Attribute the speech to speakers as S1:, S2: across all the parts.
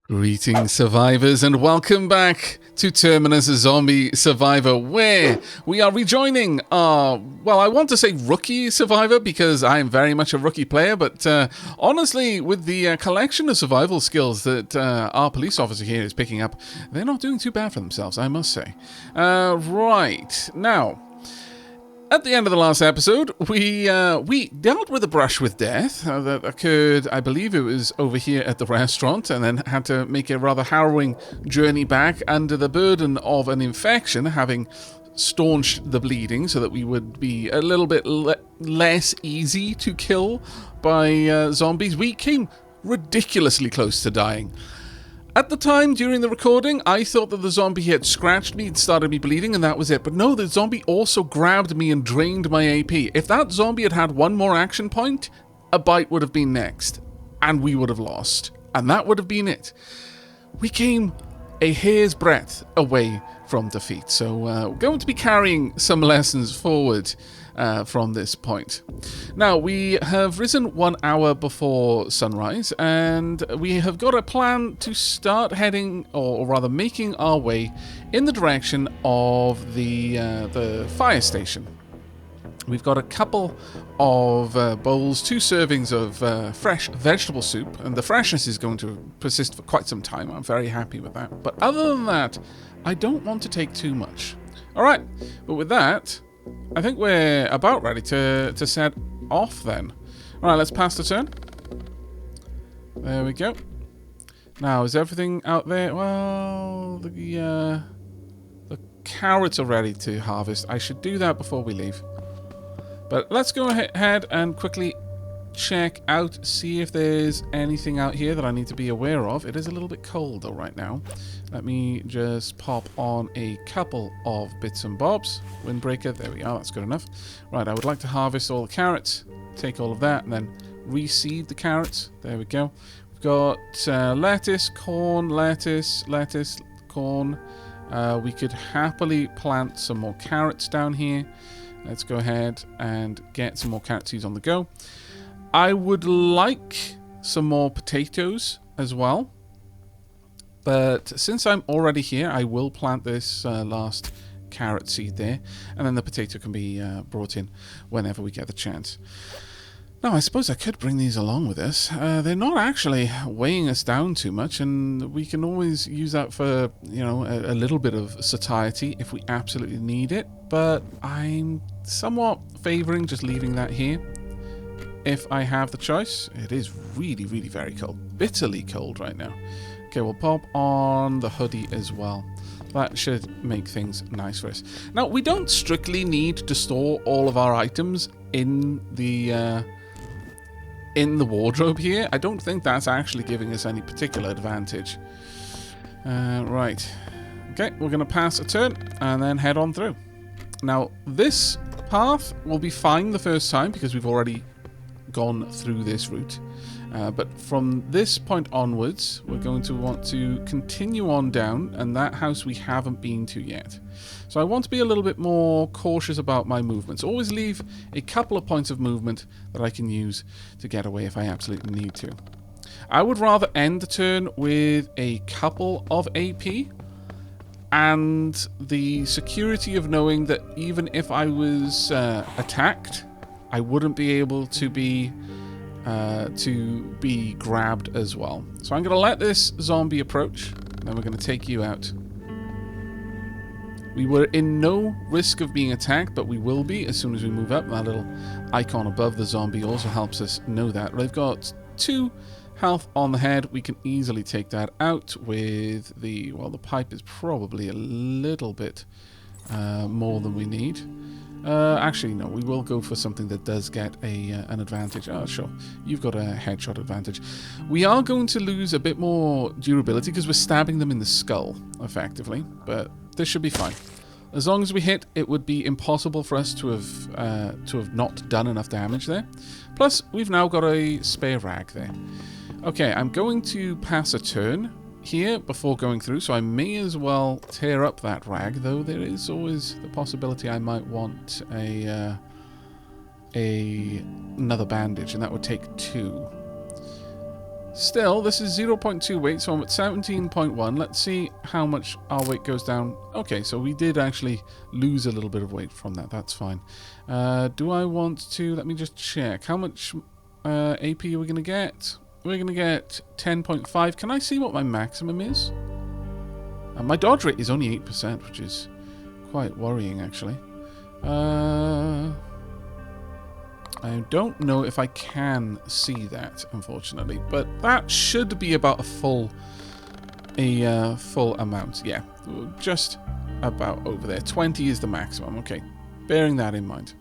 S1: Greetings, survivors, and welcome back to Terminus Zombie Survivor, where we are rejoining our, well, I want to say rookie survivor, because I am very much a rookie player, but honestly, with the collection of survival skills that our police officer here is picking up, they're not doing too bad for themselves, I must say. Right, now, at the end of the last episode, we dealt with a brush with death that occurred, I believe it was over here at the restaurant, and then had to make a rather harrowing journey back under the burden of an infection, having staunched the bleeding so that we would be a little bit less easy to kill by zombies. We came ridiculously close to dying. At the time, during the recording, I thought that the zombie had scratched me and started me bleeding, and that was it. But no, the zombie also grabbed me and drained my AP. If that zombie had had one more action point, a bite would have been next, and we would have lost. And that would have been it. We came a hair's breadth away from defeat. So we're going to be carrying some lessons forward from this point. Now, we have risen 1 hour before sunrise, and we have got a plan to start heading, or rather making our way in the direction of the fire station. We've got a couple of bowls, 2 servings of fresh vegetable soup, and the freshness is going to persist for quite some time. I'm very happy with that. But other than that, I don't want to take too much. Alright, but with that, I think we're about ready to set off then. Alright, let's pass the turn. There we go. Now, is everything out there? Well, the carrots are ready to harvest. I should do that before we leave. But let's go ahead and quickly check out, see if there's anything out here that I need to be aware of. It is a little bit cold though right now. Let me just pop on a couple of bits and bobs. Windbreaker, there we are, that's good enough. Right, I would like to harvest all the carrots, take all of that, and then reseed the carrots. There we go. We've got lettuce, corn, lettuce, corn. We could happily plant some more carrots down here. Let's go ahead and get some more carrot seeds on the go. I would like some more potatoes as well. But since I'm already here, I will plant this last carrot seed there. And then the potato can be brought in whenever we get the chance. Now, I suppose I could bring these along with us. They're not actually weighing us down too much, and we can always use that for, you know, a little bit of satiety if we absolutely need it. But I'm somewhat favouring just leaving that here if I have the choice. It is really, really very cold. Bitterly cold right now. Okay, we'll pop on the hoodie as well. That should make things nice for us. Now, we don't strictly need to store all of our items in the wardrobe here. I don't think that's actually giving us any particular advantage. Right. Okay, we're going to pass a turn and then head on through. Now, this path will be fine the first time because we've already gone through this route. But from this point onwards, we're going to want to continue on down, and that house we haven't been to yet. So I want to be a little bit more cautious about my movements. Always leave a couple of points of movement that I can use to get away if I absolutely need to. I would rather end the turn with a couple of AP and the security of knowing that even if I was attacked, I wouldn't be able to be grabbed as well. So I'm going to let this zombie approach, then we're going to take you out. We were in no risk of being attacked, but we will be as soon as we move up. That little icon above the zombie also helps us know that. They've got 2 health on the head. We can easily take that out with the, well, the pipe is probably a little bit more than we need. Actually, no, we will go for something that does get an advantage. Oh, sure. You've got a headshot advantage. We are going to lose a bit more durability because we're stabbing them in the skull, effectively. But this should be fine. As long as we hit, it would be impossible for us to have not done enough damage there. Plus, we've now got a spare rag there. Okay, I'm going to pass a turn here before going through, so I may as well tear up that rag, though there is always the possibility I might want another bandage, and that would take 2. Still, this is 0.2 weight, so I'm at 17.1. Let's see how much our weight goes down. Okay, so we did actually lose a little bit of weight from that. That's fine. Do I want to... Let me just check. How much AP are we going to get? We're going to get 10.5. Can I see what my maximum is? My dodge rate is only 8%, which is quite worrying, actually. I don't know if I can see that, unfortunately, but that should be about a full amount. Yeah, just about over there. 20 is the maximum. Okay, bearing that in mind.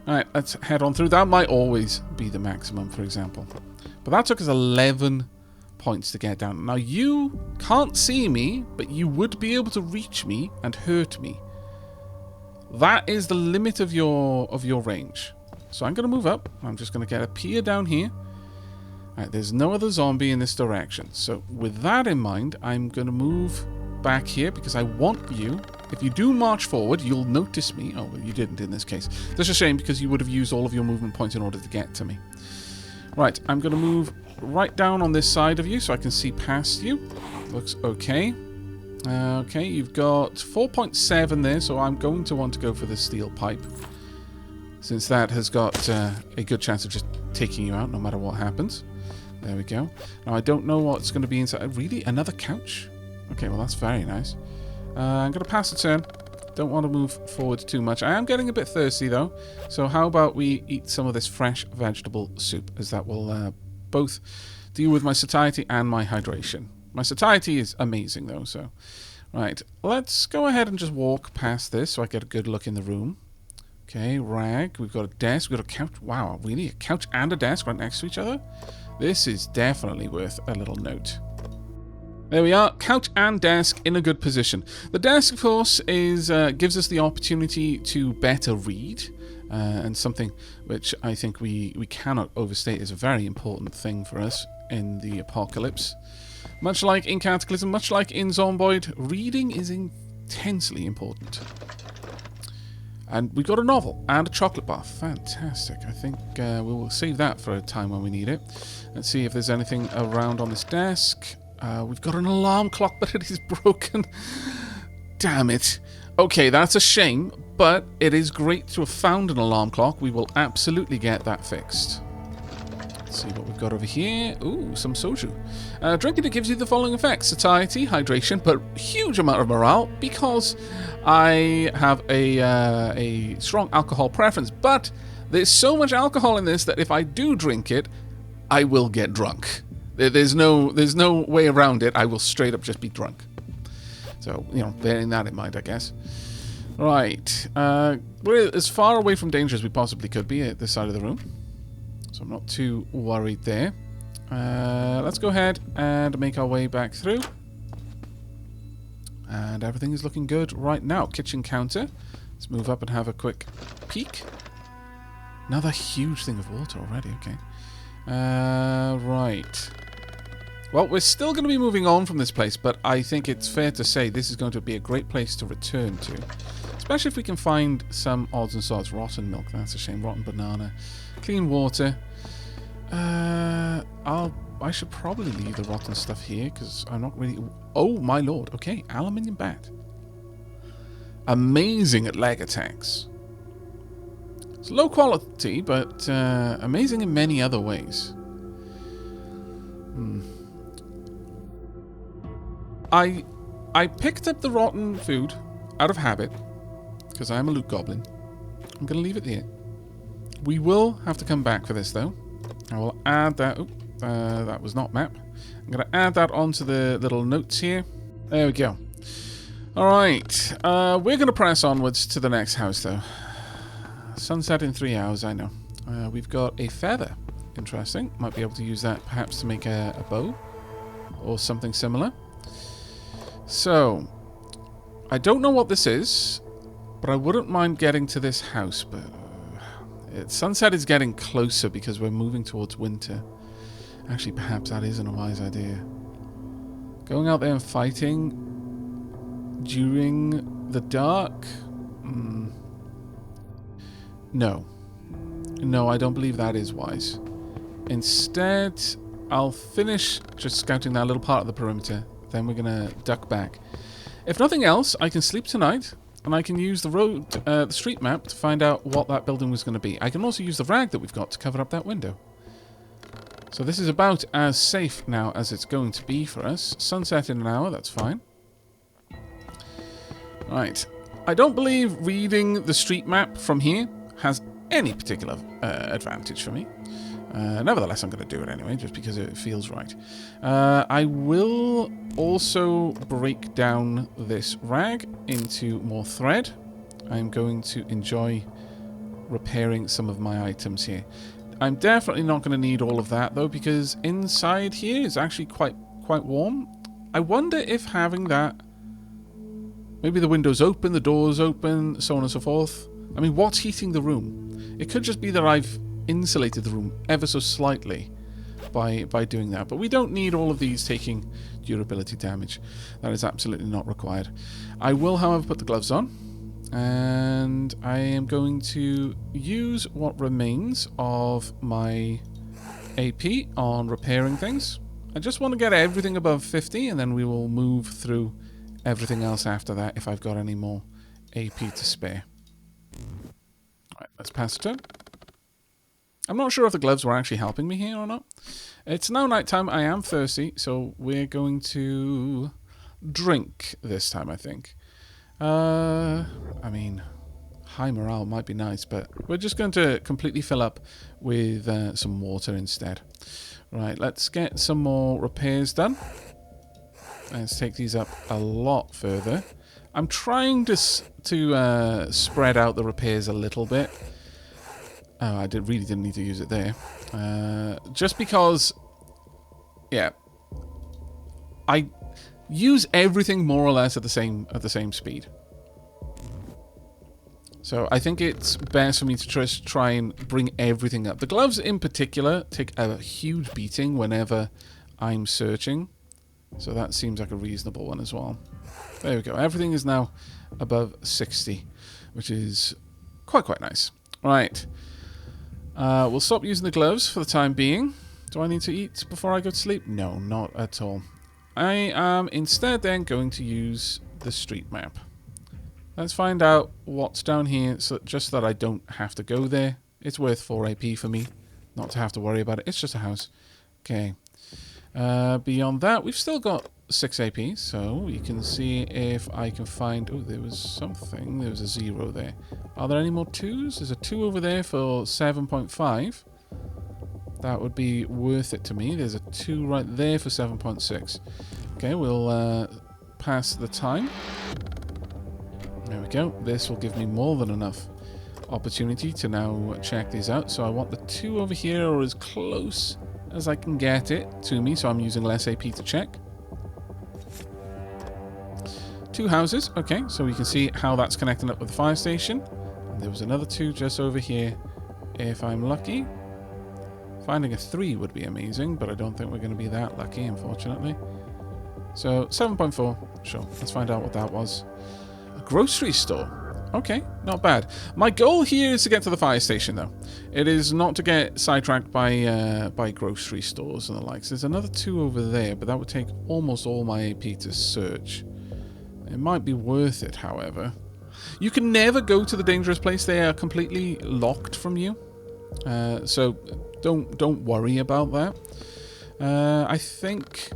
S1: All right, let's head on through. That might always be the maximum, for example. But that took us 11 points to get down. Now, you can't see me, but you would be able to reach me and hurt me. That is the limit of your range. So I'm going to move up. I'm just going to get a pier down here. Alright, there's no other zombie in this direction. So with that in mind, I'm going to move back here because I want you. If you do march forward, you'll notice me. Oh, well, you didn't in this case. That's a shame because you would have used all of your movement points in order to get to me. Right, I'm going to move right down on this side of you so I can see past you. Looks okay. Okay, you've got 4.7 there, so I'm going to want to go for the steel pipe. Since that has got a good chance of just taking you out no matter what happens. There we go. Now, I don't know what's going to be inside. Really? Another couch? Okay, well, that's very nice. I'm going to pass a turn. Don't want to move forward too much. I am getting a bit thirsty, though. So how about we eat some of this fresh vegetable soup, as that will both deal with my satiety and my hydration. My satiety is amazing, though, so... Right, let's go ahead and just walk past this so I get a good look in the room. Okay, rag. We've got a desk. We've got a couch. Wow, really? A couch and a desk right next to each other? This is definitely worth a little note. There we are. Couch and desk in a good position. The desk, of course, is gives us the opportunity to better read. And something which I think we cannot overstate is a very important thing for us in the apocalypse. Much like in Cataclysm, much like in Zomboid, reading is intensely important. And we've got a novel and a chocolate bar. Fantastic. I think we will save that for a time when we need it. Let's see if there's anything around on this desk. We've got an alarm clock, but it is broken. Damn it. Okay, that's a shame, but it is great to have found an alarm clock. We will absolutely get that fixed. Let's see what we've got over here. Ooh, some soju. Drinking it gives you the following effects. Satiety, hydration, but huge amount of morale because I have a strong alcohol preference. But there's so much alcohol in this that if I do drink it, I will get drunk. There's no way around it. I will straight up just be drunk. So, you know, bearing that in mind, I guess. Right. We're as far away from danger as we possibly could be at this side of the room. So I'm not too worried there. Let's go ahead and make our way back through. And everything is looking good right now. Kitchen counter. Let's move up and have a quick peek. Another huge thing of water already. Okay. Right. Well, we're still going to be moving on from this place, but I think it's fair to say this is going to be a great place to return to. Especially if we can find some odds and sods. Rotten milk, that's a shame. Rotten banana. Clean water. I should probably leave the rotten stuff here, because I'm not really... Oh, my lord. Okay, aluminium bat. Amazing at leg attacks. It's low quality, but amazing in many other ways. I picked up the rotten food out of habit, because I am a loot goblin. I'm going to leave it there. We will have to come back for this, though. I will add that... Oh, that was not map. I'm going to add that onto the little notes here. There we go. Alright. We're going to press onwards to the next house, though. Sunset in 3 hours, I know. We've got a feather. Interesting. Might be able to use that perhaps to make a bow. Or something similar. So, I don't know what this is, but I wouldn't mind getting to this house, but sunset is getting closer because we're moving towards winter. Actually, perhaps that isn't a wise idea. Going out there and fighting during the dark? No. No, I don't believe that is wise. Instead, I'll finish just scouting that little part of the perimeter. Then we're going to duck back. If nothing else, I can sleep tonight, and I can use the street map to find out what that building was going to be. I can also use the rag that we've got to cover up that window. So this is about as safe now as it's going to be for us. Sunset in an hour, that's fine. Right. I don't believe reading the street map from here has any particular advantage for me. Nevertheless, I'm going to do it anyway, just because it feels right. I will also break down this rag into more thread. I'm going to enjoy repairing some of my items here. I'm definitely not going to need all of that, though, because inside here is actually quite warm. I wonder if having that... Maybe the window's open, the door's open, so on and so forth. I mean, what's heating the room? It could just be that I've insulated the room ever so slightly by doing that. But we don't need all of these taking durability damage. That is absolutely not required. I will, however, put the gloves on. And I am going to use what remains of my AP on repairing things. I just want to get everything above 50, and then we will move through everything else after that if I've got any more AP to spare. Alright, let's pass it on. I'm not sure if the gloves were actually helping me here or not. It's now nighttime. I am thirsty, so we're going to drink this time, I think. I mean, high morale might be nice, but we're just going to completely fill up with some water instead. Right, let's get some more repairs done. Let's take these up a lot further. I'm trying to spread out the repairs a little bit. Oh, I really didn't need to use it there. Just because, yeah, I use everything more or less at the same speed. So I think it's best for me to just try and bring everything up. The gloves in particular take a huge beating whenever I'm searching. So that seems like a reasonable one as well. There we go. Everything is now above 60, which is quite nice. Right. We'll stop using the gloves for the time being. Do I need to eat before I go to sleep? No, not at all. I am instead then going to use the street map. Let's find out what's down here, so just that I don't have to go there. It's worth 4 AP for me, not to have to worry about it. It's just a house. Okay. Beyond that, we've still got 6 AP, so we can see if I can find... Oh, there was something. There was a 0 there. Are there any more 2s? There's a 2 over there for 7.5. That would be worth it to me. There's a 2 right there for 7.6. Okay, we'll pass the time. There we go. This will give me more than enough opportunity to now check these out. So I want the 2 over here, or as close as I can get it to me, so I'm using less AP to check. 2 houses. Okay, so we can see how that's connecting up with the fire station. And there was another 2 just over here, if I'm lucky. Finding a 3 would be amazing, but I don't think we're going to be that lucky, unfortunately. So, 7.4. Sure, let's find out what that was. A grocery store. Okay, not bad. My goal here is to get to the fire station, though. It is not to get sidetracked by grocery stores and the likes. There's another 2 over there, but that would take almost all my AP to search. It might be worth it, however. You can never go to the dangerous place. They are completely locked from you. So don't worry about that. I think...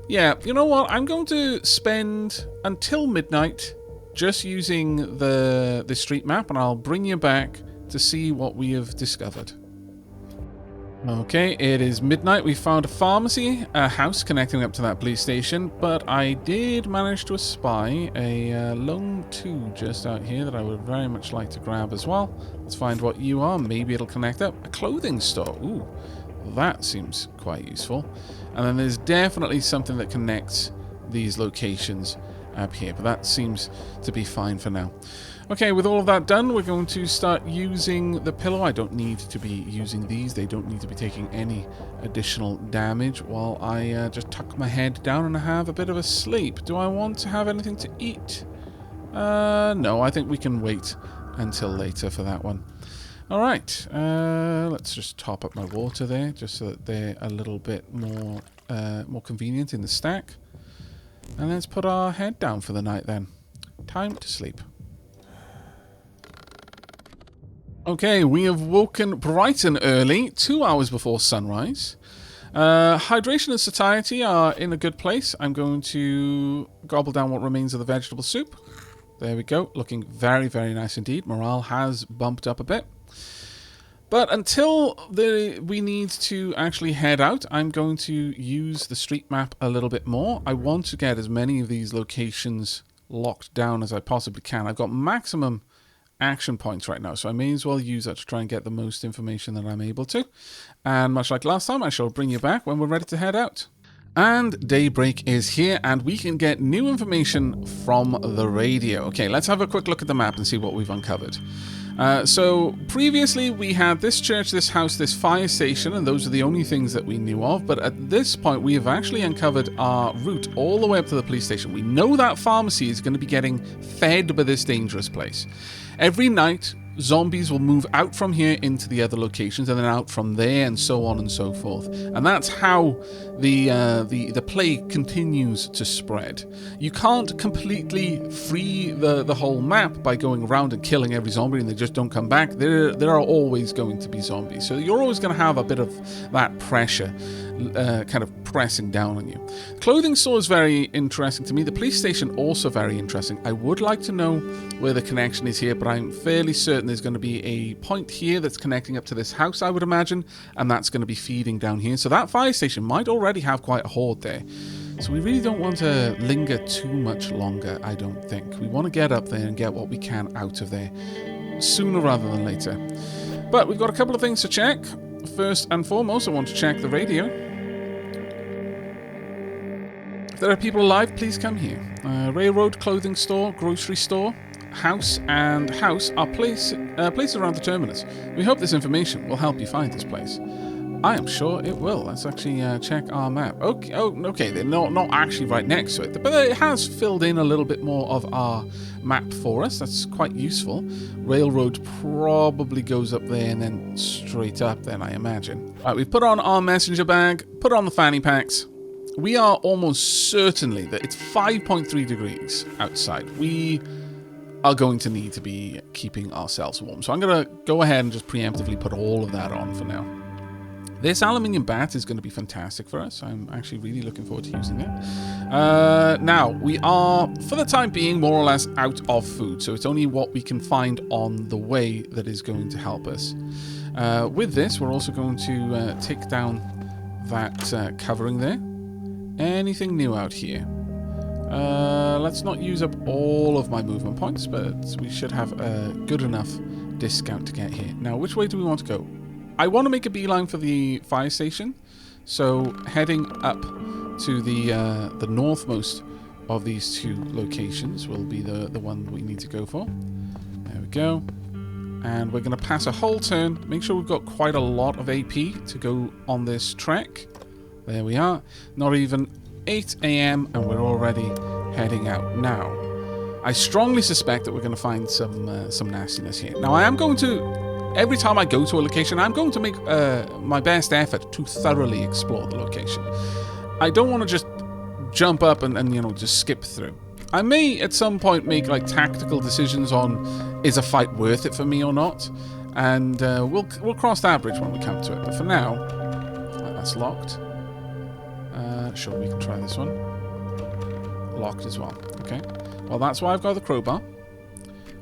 S1: Yeah, you know what? I'm going to spend until midnight just using the street map, and I'll bring you back to see what we have discovered. Okay, it is midnight. We found a pharmacy, a house connecting up to that police station, but I did manage to espy a lone 2 just out here that I would very much like to grab as well. Let's find what you are. Maybe it'll connect up. A clothing store. Ooh, that seems quite useful. And then there's definitely something that connects these locations up here, but that seems to be fine for now. Okay, with all of that done, we're going to start using the pillow. I don't need to be using these. They don't need to be taking any additional damage while I just tuck my head down and have a bit of a sleep. Do I want to have anything to eat? No, I think we can wait until later for that one. All right, let's just top up my water there, just so that they're a little bit more more convenient in the stack. And let's put our head down for the night then. Time to sleep. Okay, we have woken bright and early, 2 hours before sunrise. Hydration and satiety are in a good place. I'm going to gobble down what remains of the vegetable soup. There we go, looking very, very nice indeed. Morale has bumped up a bit. But until we need to actually head out, I'm going to use the street map a little bit more. I want to get as many of these locations locked down as I possibly can. I've got maximum action points right now, so I may as well use that to try and get the most information that I'm able to. And much like last time, I shall bring you back when we're ready to head out. And Daybreak is here, and we can get new information from the radio. Okay, let's have a quick look at the map and see what we've uncovered. So previously we had this church, this house, this fire station, and those are the only things that we knew of. But at this point we have actually uncovered our route all the way up to the police station. We know that pharmacy is going to be getting fed by this dangerous place. Every night zombies will move out from here into the other locations and then out from there and so on and so forth. And that's how the plague continues to spread. You can't completely free the whole map by going around and killing every zombie and they just don't come back. There are always going to be zombies. So you're always going to have a bit of that pressure kind of pressing down on you. Clothing store is very interesting to me. The police station also very interesting. I would like to know where the connection is here, but I'm fairly certain there's going to be a point here that's connecting up to this house, I would imagine, and that's going to be feeding down here. So that fire station might already have quite a horde there. So we really don't want to linger too much longer, I don't think. We want to get up there and get what we can out of there sooner rather than later. But we've got a couple of things to check. First and foremost, I want to check the radio. If there are people alive, please come here. Railroad, clothing store, grocery store, house, and house are places around the terminus. We hope this information will help you find this place. I am sure it will. Let's actually check our map. Okay, okay, they're not actually right next to it, but it has filled in a little bit more of our map for us. That's quite useful. Railroad probably goes up there and then straight up then, I imagine. All right, we've put on our messenger bag, put on the fanny packs. We are almost certainly that it's 5.3 degrees outside. We are going to need to be keeping ourselves warm. So I'm going to go ahead and just preemptively put all of that on for now. This aluminium bat is going to be fantastic for us. I'm actually really looking forward to using it. Now, we are, for the time being, more or less out of food. So it's only what we can find on the way that is going to help us. With this, we're also going to take down that covering there. Anything new out here? Let's not use up all of my movement points, but we should have a good enough discount to get here. Now, which way do we want to go? I want to make a beeline for the fire station, so heading up to the northmost of these two locations will be the one we need to go for. There we go. And we're going to pass a whole turn, make sure we've got quite a lot of AP to go on this trek. There we are. Not even 8 AM and we're already heading out. Now, I strongly suspect that we're going to find some nastiness here. Now, I am going to, every time I go to a location, I'm going to make my best effort to thoroughly explore the location. I don't want to just jump up and you know, just skip through. I may at some point make like tactical decisions on is a fight worth it for me or not, and we'll cross that bridge when we come to it. But for now, that's locked. Sure, we can try this one. Locked as well. Okay. Well, that's why I've got the crowbar.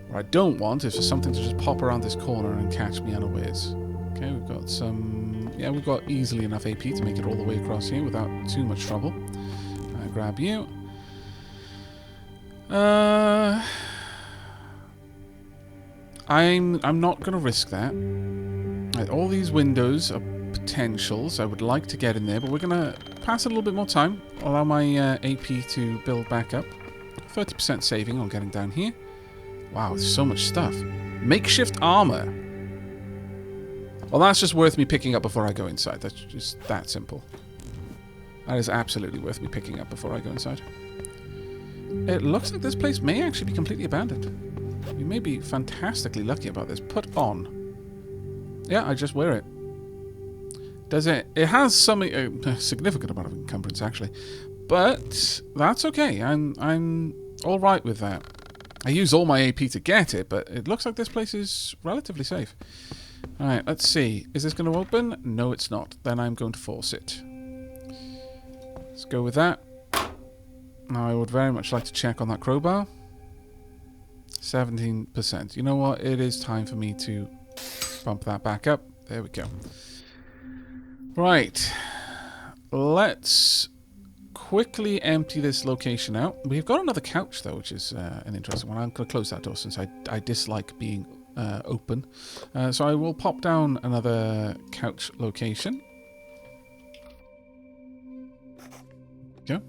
S1: What I don't want is for something to just pop around this corner and catch me unawares. Okay, we've got some... Yeah, we've got easily enough AP to make it all the way across here without too much trouble. I grab you. I'm not going to risk that. Right, all these windows are potentials. I would like to get in there, but we're going to pass a little bit more time. Allow my AP to build back up. 30% saving on getting down here. Wow, there's so much stuff. Makeshift armor. Well, that's just worth me picking up before I go inside. That's just that simple. That is absolutely worth me picking up before I go inside. It looks like this place may actually be completely abandoned. We may be fantastically lucky about this. Put on. Yeah, I just wear it. Does it? It has some a significant amount of encumbrance actually, but that's okay. I'm all right with that. I use all my AP to get it, but it looks like this place is relatively safe. All right, let's see. Is this going to open? No, it's not. Then I'm going to force it. Let's go with that. Now I would very much like to check on that crowbar. 17%. You know what? It is time for me to bump that back up. There we go. Right, let's quickly empty this location out. We've got another couch though, which is an interesting one. I'm going to close that door since I dislike being open. So I will pop down another couch location. Go.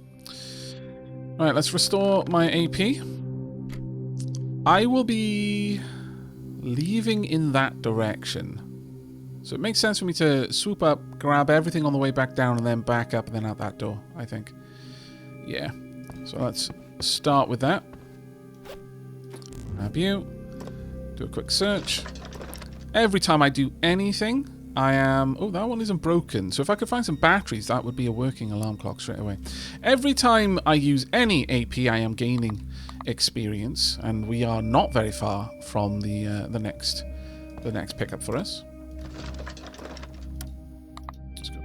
S1: Alright, let's restore my AP. I will be leaving in that direction. So it makes sense for me to swoop up, grab everything on the way back down, and then back up and then out that door, I think. Yeah. So let's start with that. Grab you. Do a quick search. Every time I do anything, I am... Oh, that one isn't broken. So if I could find some batteries, that would be a working alarm clock straight away. Every time I use any AP, I am gaining experience, and we are not very far from the next pickup for us.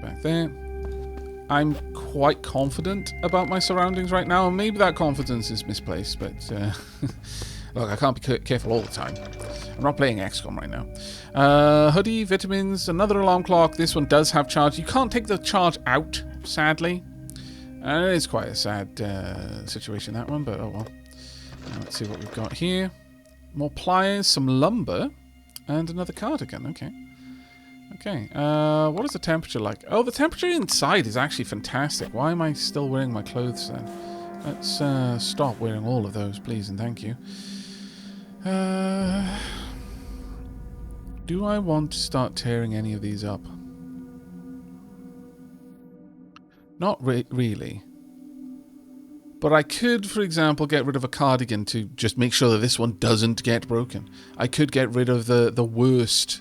S1: Back there. I'm quite confident about my surroundings right now, and maybe that confidence is misplaced, but look, I can't be careful all the time. I'm not playing XCOM right now. Hoodie, vitamins, another alarm clock. This one does have charge. You can't take the charge out, sadly. And it is quite a sad situation, that one, but oh well. Now let's see what we've got here. More pliers, some lumber, and another cardigan. Okay. Okay, what is the temperature like? Oh, the temperature inside is actually fantastic. Why am I still wearing my clothes then? Let's stop wearing all of those, please and thank you. Do I want to start tearing any of these up? Not really. But I could, for example, get rid of a cardigan to just make sure that this one doesn't get broken. I could get rid of the worst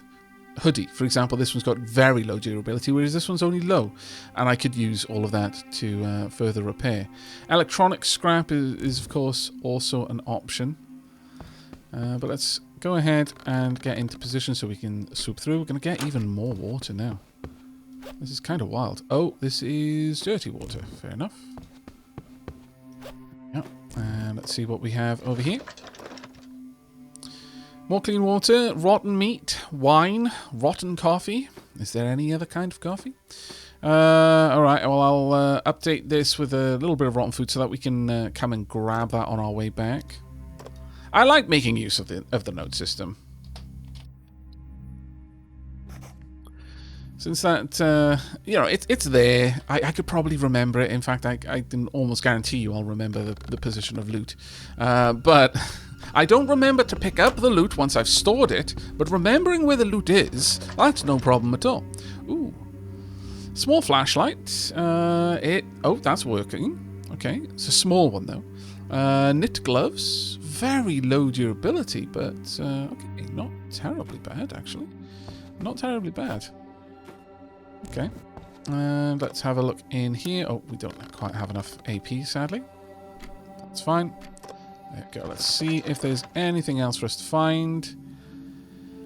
S1: hoodie. For example, this one's got very low durability, whereas this one's only low. And I could use all of that to further repair. Electronic scrap is, of course, also an option. But let's go ahead and get into position so we can swoop through. We're going to get even more water now. This is kind of wild. Oh, this is dirty water. Fair enough. Yeah. And let's see what we have over here. More clean water, rotten meat, wine, rotten coffee. Is there any other kind of coffee? Alright, well, I'll update this with a little bit of rotten food so that we can come and grab that on our way back. I like making use of the node system. Since that, you know, it's there. I could probably remember it. In fact, I can almost guarantee you I'll remember the position of loot. But I don't remember to pick up the loot once I've stored it, but remembering where the loot is, that's no problem at all. Ooh. Small flashlight. Oh, that's working. Okay, it's a small one though. Knit gloves. Very low durability, but okay, not terribly bad actually. Not terribly bad. Okay, and let's have a look in here. Oh, we don't quite have enough AP, sadly. That's fine. There we go. Let's see if there's anything else for us to find.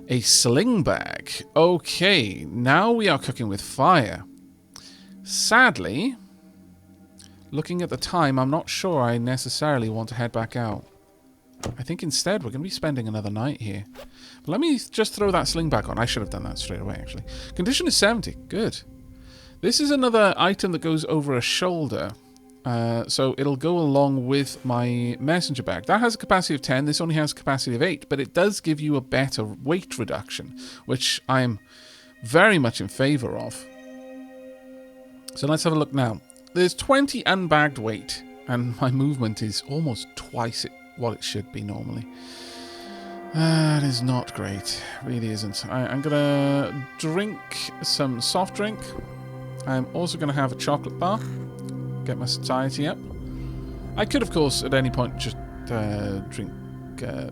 S1: A sling bag. Okay, now we are cooking with fire. Sadly, looking at the time, I'm not sure I necessarily want to head back out. I think instead we're going to be spending another night here. But let me just throw that sling back on. I should have done that straight away, actually. Condition is 70. Good. This is another item that goes over a shoulder. So it'll go along with my messenger bag. That has a capacity of 10. This only has a capacity of 8. But it does give you a better weight reduction, which I'm very much in favor of. So let's have a look now. There's 20 unbagged weight. And my movement is almost twice what it should be normally. That is not great. Really isn't. I'm going to drink some soft drink. I'm also going to have a chocolate bar. Get my satiety up. I could, of course, at any point just drink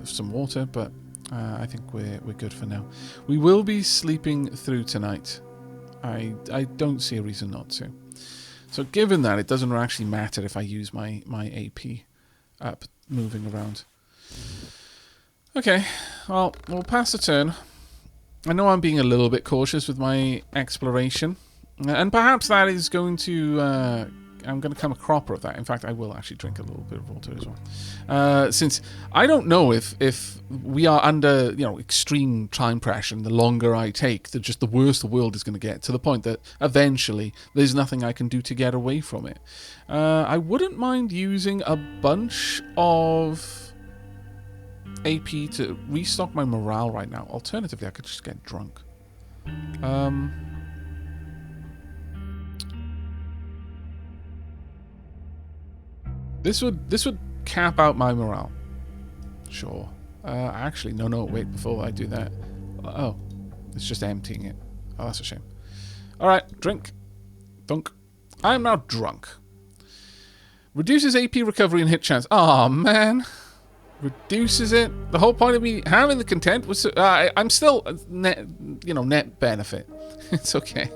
S1: some water, but I think we're good for now. We will be sleeping through tonight. I don't see a reason not to. So given that, it doesn't actually matter if I use my AP up moving around. Okay, well, we'll pass the turn. I know I'm being a little bit cautious with my exploration. And perhaps that is going to... I'm going to become a cropper of that. In fact, I will actually drink a little bit of water as well. Since I don't know if we are under, extreme time pressure, and the longer I take, the worse the world is going to get, to the point that eventually there's nothing I can do to get away from it. I wouldn't mind using a bunch of AP to restock my morale right now. Alternatively, I could just get drunk. This would cap out my morale. Sure. Actually, no, wait, before I do that. Oh, it's just emptying it. Oh, that's a shame. Alright, drink. Dunk. I am now drunk. Reduces AP recovery and hit chance. Oh man. Reduces it. The whole point of me having the content was... I'm still net benefit. It's okay.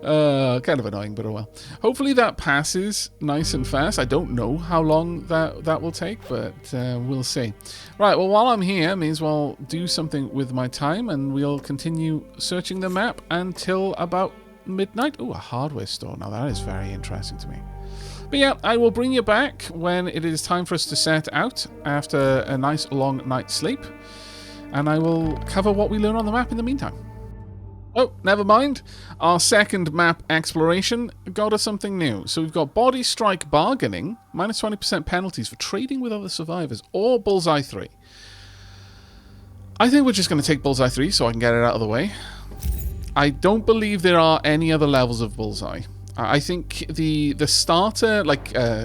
S1: Kind of annoying, but oh well. Hopefully that passes nice and fast. I don't know how long that will take, but we'll see. Right, well, while I'm here, may as well do something with my time, and we'll continue searching the map until about midnight. Oh, a hardware store. Now that is very interesting to me. But yeah, I will bring you back when it is time for us to set out after a nice long night's sleep, and I will cover what we learn on the map in the meantime. Oh, never mind. Our second map exploration got us something new. So we've got Body Strike Bargaining, minus 20% penalties for trading with other survivors, or Bullseye 3. I think we're just going to take Bullseye 3 so I can get it out of the way. I don't believe there are any other levels of Bullseye. I think the starter,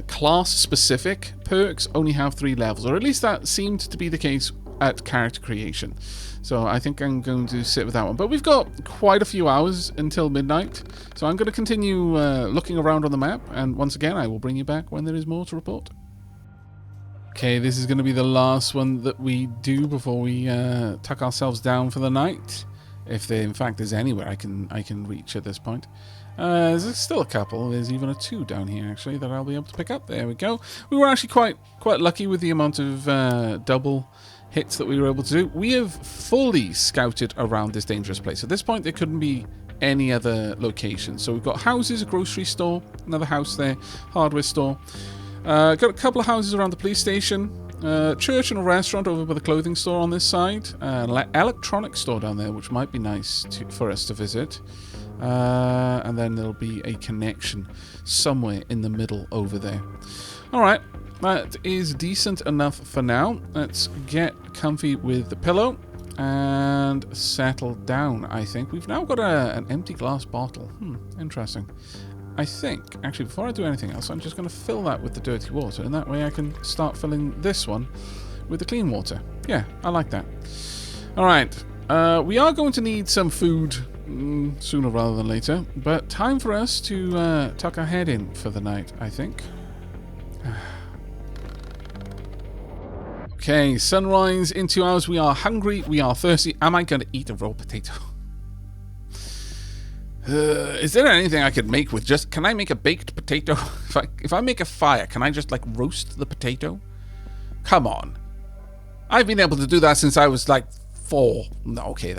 S1: class-specific perks only have 3 levels, or at least that seemed to be the case at character creation. So I think I'm going to sit with that one. But we've got quite a few hours until midnight, so I'm going to continue looking around on the map, and once again I will bring you back when there is more to report. Okay, this is going to be the last one that we do before we tuck ourselves down for the night, if there in fact is anywhere I can reach at this point. There's still a couple. There's even a 2 down here actually that I'll be able to pick up. There we go. We were actually quite lucky with the amount of double hits that we were able to do. We have fully scouted around this dangerous place. At this point, there couldn't be any other location. So we've got houses, a grocery store, another house there, hardware store. Got a couple of houses around the police station, church and a restaurant over by the clothing store on this side, an electronics store down there, which might be nice for us to visit. And then there'll be a connection somewhere in the middle over there. All right. That is decent enough for now. Let's get comfy with the pillow and settle down, I think. We've now got an empty glass bottle. Interesting. I think, actually, before I do anything else, I'm just going to fill that with the dirty water, and that way I can start filling this one with the clean water. Yeah, I like that. All right. We are going to need some food sooner rather than later, but time for us to tuck our head in for the night, I think. Okay, sunrise in 2 hours. We are hungry. We are thirsty. Am I going to eat a raw potato? Is there anything I could make with just... Can I make a baked potato? If I make a fire, can I just, roast the potato? Come on. I've been able to do that since I was, 4. No, okay,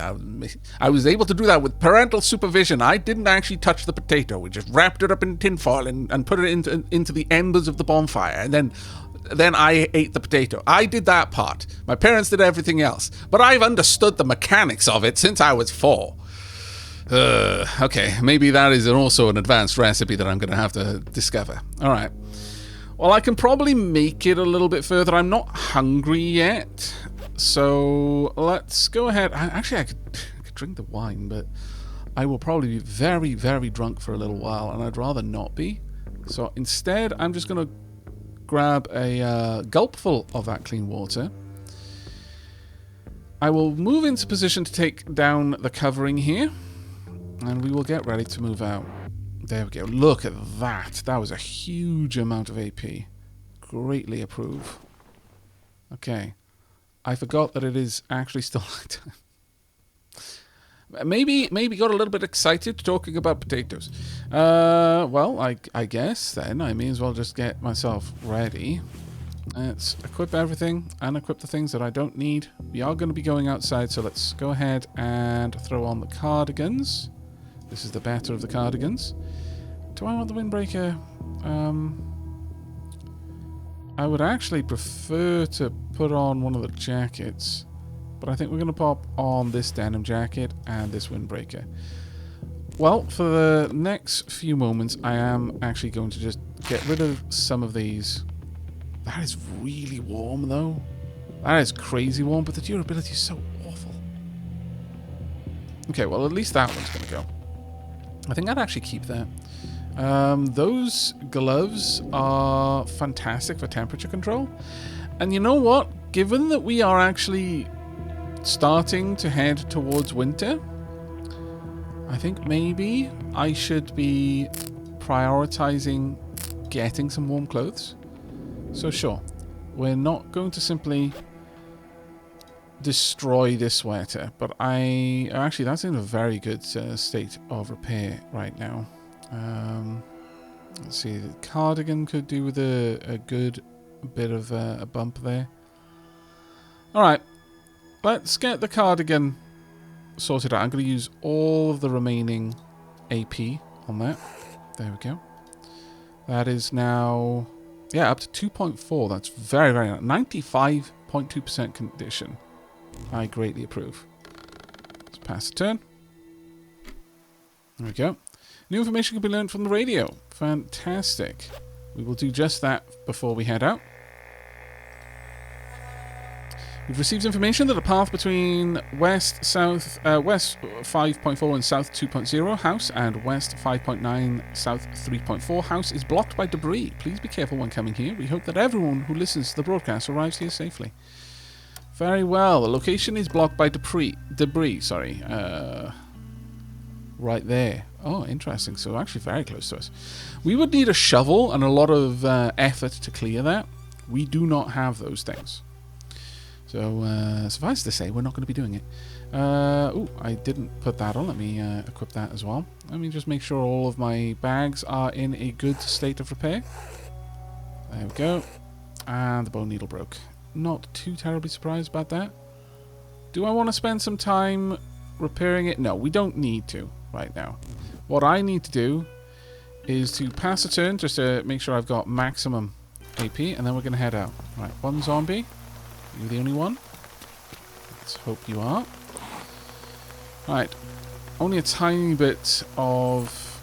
S1: I was able to do that with parental supervision. I didn't actually touch the potato. We just wrapped it up in tinfoil and put it into the embers of the bonfire, and then I ate the potato. I did that part. My parents did everything else. But I've understood the mechanics of it since I was 4. Okay, maybe that is also an advanced recipe that I'm going to have to discover. All right. Well, I can probably make it a little bit further. I'm not hungry yet. So let's go ahead. Actually, I could drink the wine, but I will probably be very, very drunk for a little while, and I'd rather not be. So instead, I'm just going to grab a gulpful of that clean water. I will move into position to take down the covering here, and we will get ready to move out. There we go. Look at that. That was a huge amount of AP. Greatly approve. Okay. I forgot that it is actually still nighttime. Maybe got a little bit excited talking about potatoes. Well, I guess then I may as well just get myself ready. Let's equip everything and equip the things that I don't need. We are going to be going outside, so let's go ahead and throw on the cardigans. This is the better of the cardigans. Do I want the windbreaker? I would actually prefer to put on one of the jackets. But I think we're going to pop on this denim jacket and this windbreaker. Well, for the next few moments, I am actually going to just get rid of some of these. That is really warm, though. That is crazy warm, but the durability is so awful. Okay, well, at least that one's going to go. I think I'd actually keep that. Those gloves are fantastic for temperature control. And you know what? Given that we are actually starting to head towards winter, I think maybe I should be prioritizing getting some warm clothes. So sure, we're not going to simply destroy this sweater, but actually that's in a very good state of repair right now. Let's see, the cardigan could do with a good bit of a bump there. Alright, let's get the cardigan sorted out. I'm going to use all of the remaining AP on that. There we go. That is now, yeah, up to 2.4. That's very, very nice. 95.2% condition. I greatly approve. Let's pass the turn. There we go. New information can be learned from the radio. Fantastic. We will do just that before we head out. We've received information that a path between west 5.4 and south 2.0 house and west 5.9 south 3.4 house is blocked by debris. Please be careful when coming here. We hope that everyone who listens to the broadcast arrives here safely. Very well. The location is blocked by debris. Right there. Oh, interesting. So actually very close to us. We would need a shovel and a lot of effort to clear that. We do not have those things. So, suffice to say, we're not going to be doing it. Oh, I didn't put that on. Let me equip that as well. Let me just make sure all of my bags are in a good state of repair. There we go. And the bone needle broke. Not too terribly surprised about that. Do I want to spend some time repairing it? No, we don't need to right now. What I need to do is to pass a turn just to make sure I've got maximum AP, and then we're going to head out. Right, one zombie. You the only one? Let's hope you are. Right. Only a tiny bit of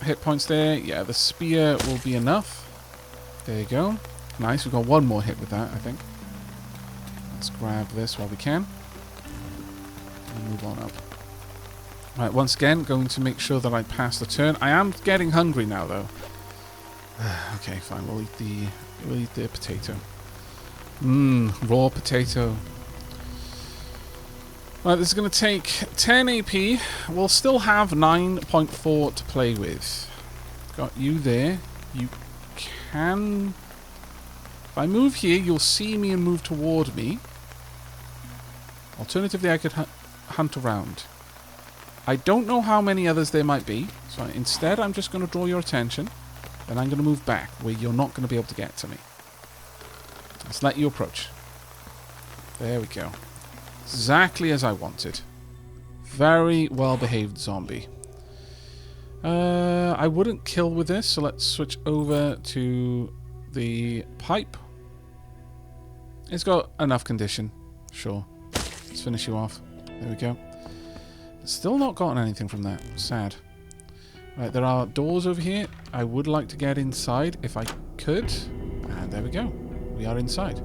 S1: hit points there. Yeah, the spear will be enough. There you go. Nice. We've got one more hit with that, I think. Let's grab this while we can. And move on up. Right, once again, going to make sure that I pass the turn. I am getting hungry now, though. Okay, fine. We'll eat the potato. Raw potato. Right, this is going to take 10 AP. We'll still have 9.4 to play with. Got you there. You can... If I move here, you'll see me and move toward me. Alternatively, I could hunt around. I don't know how many others there might be, so instead I'm just going to draw your attention. Then I'm going to move back, where you're not going to be able to get to me. Let's let you approach. There we go. Exactly as I wanted. Very well behaved zombie. I wouldn't kill with this, so let's switch over to the pipe. It's got enough condition. Sure. Let's finish you off. There we go. Still not gotten anything from that. Sad. Right, there are doors over here. I would like to get inside if I could. And there we go. We are inside.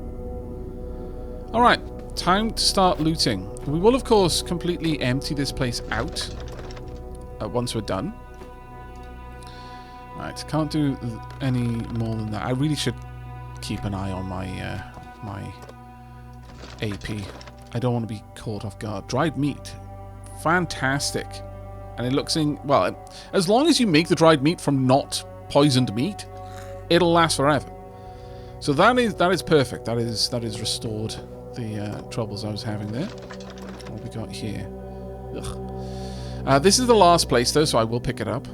S1: Alright, time to start looting. We will, of course, completely empty this place out once we're done. Right, can't do any more than that. I really should keep an eye on my my AP. I don't want to be caught off guard. Dried meat. Fantastic. And it looks in... Well, as long as you make the dried meat from not poisoned meat, it'll last forever. So that is perfect. That is restored the troubles I was having there. What we got here? Ugh. This is the last place, though, so I will pick it up.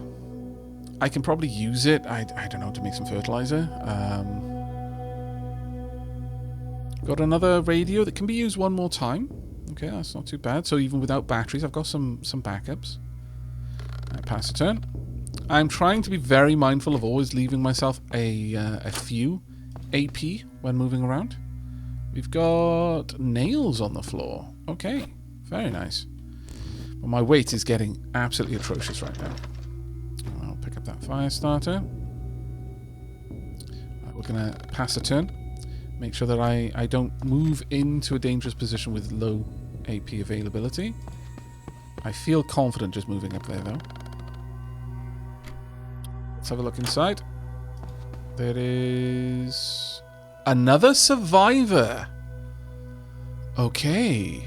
S1: I can probably use it, I don't know, to make some fertilizer. Got another radio that can be used one more time. Okay, that's not too bad. So even without batteries, I've got some backups. I pass a turn. I'm trying to be very mindful of always leaving myself a few AP when moving around. We've got nails on the floor. Okay, very nice. But my weight is getting absolutely atrocious right now. I'll pick up that fire starter. We're going to pass a turn. Make sure that I don't move into a dangerous position with low AP availability. I feel confident just moving up there, though. Let's have a look inside. There is another survivor. Okay.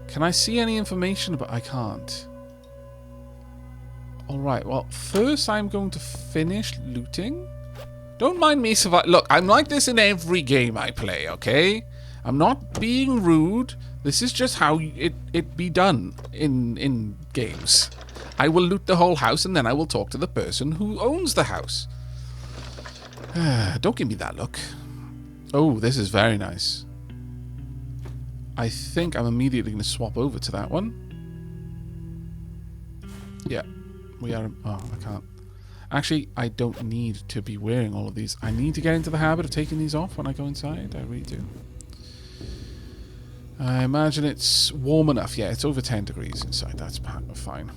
S1: Can I see any information about... I can't. Alright, well, first I'm going to finish looting. Don't mind me survive. Look, I'm like this in every game I play, okay? I'm not being rude. This is just how it be done in games. I will loot the whole house and then I will talk to the person who owns the house. Don't give me that look. Oh, this is very nice. I think I'm immediately going to swap over to that one. Yeah, we are... Oh, I can't. Actually, I don't need to be wearing all of these. I need to get into the habit of taking these off when I go inside. I really do. I imagine it's warm enough. Yeah, it's over 10 degrees inside. That's fine.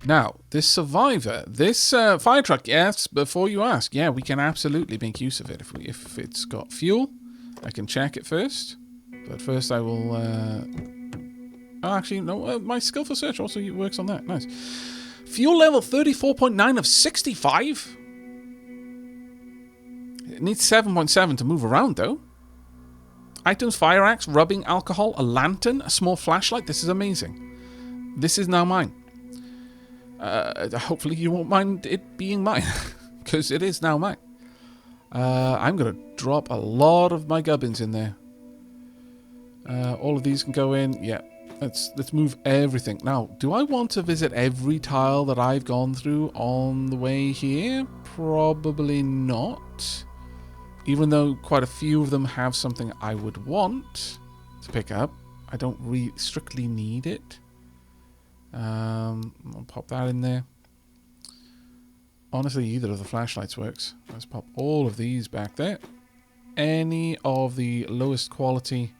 S1: Now, this survivor, this fire truck, yes, before you ask, yeah, we can absolutely make use of it. If it's got fuel, I can check it first. But first I will... Oh, actually, no, my skill for search also works on that. Nice. Fuel level 34.9 of 65. It needs 7.7 to move around, though. Items, fire axe, rubbing alcohol, a lantern, a small flashlight. This is amazing. This is now mine. Hopefully you won't mind it being mine, because it is now mine. I'm going to drop a lot of my gubbins in there. All of these can go in. Yeah. Let's move everything. Now, do I want to visit every tile that I've gone through on the way here? Probably not. Even though quite a few of them have something I would want to pick up. I don't strictly need it. I'll pop that in there. Honestly, either of the flashlights works. Let's pop all of these back there. Any of the lowest quality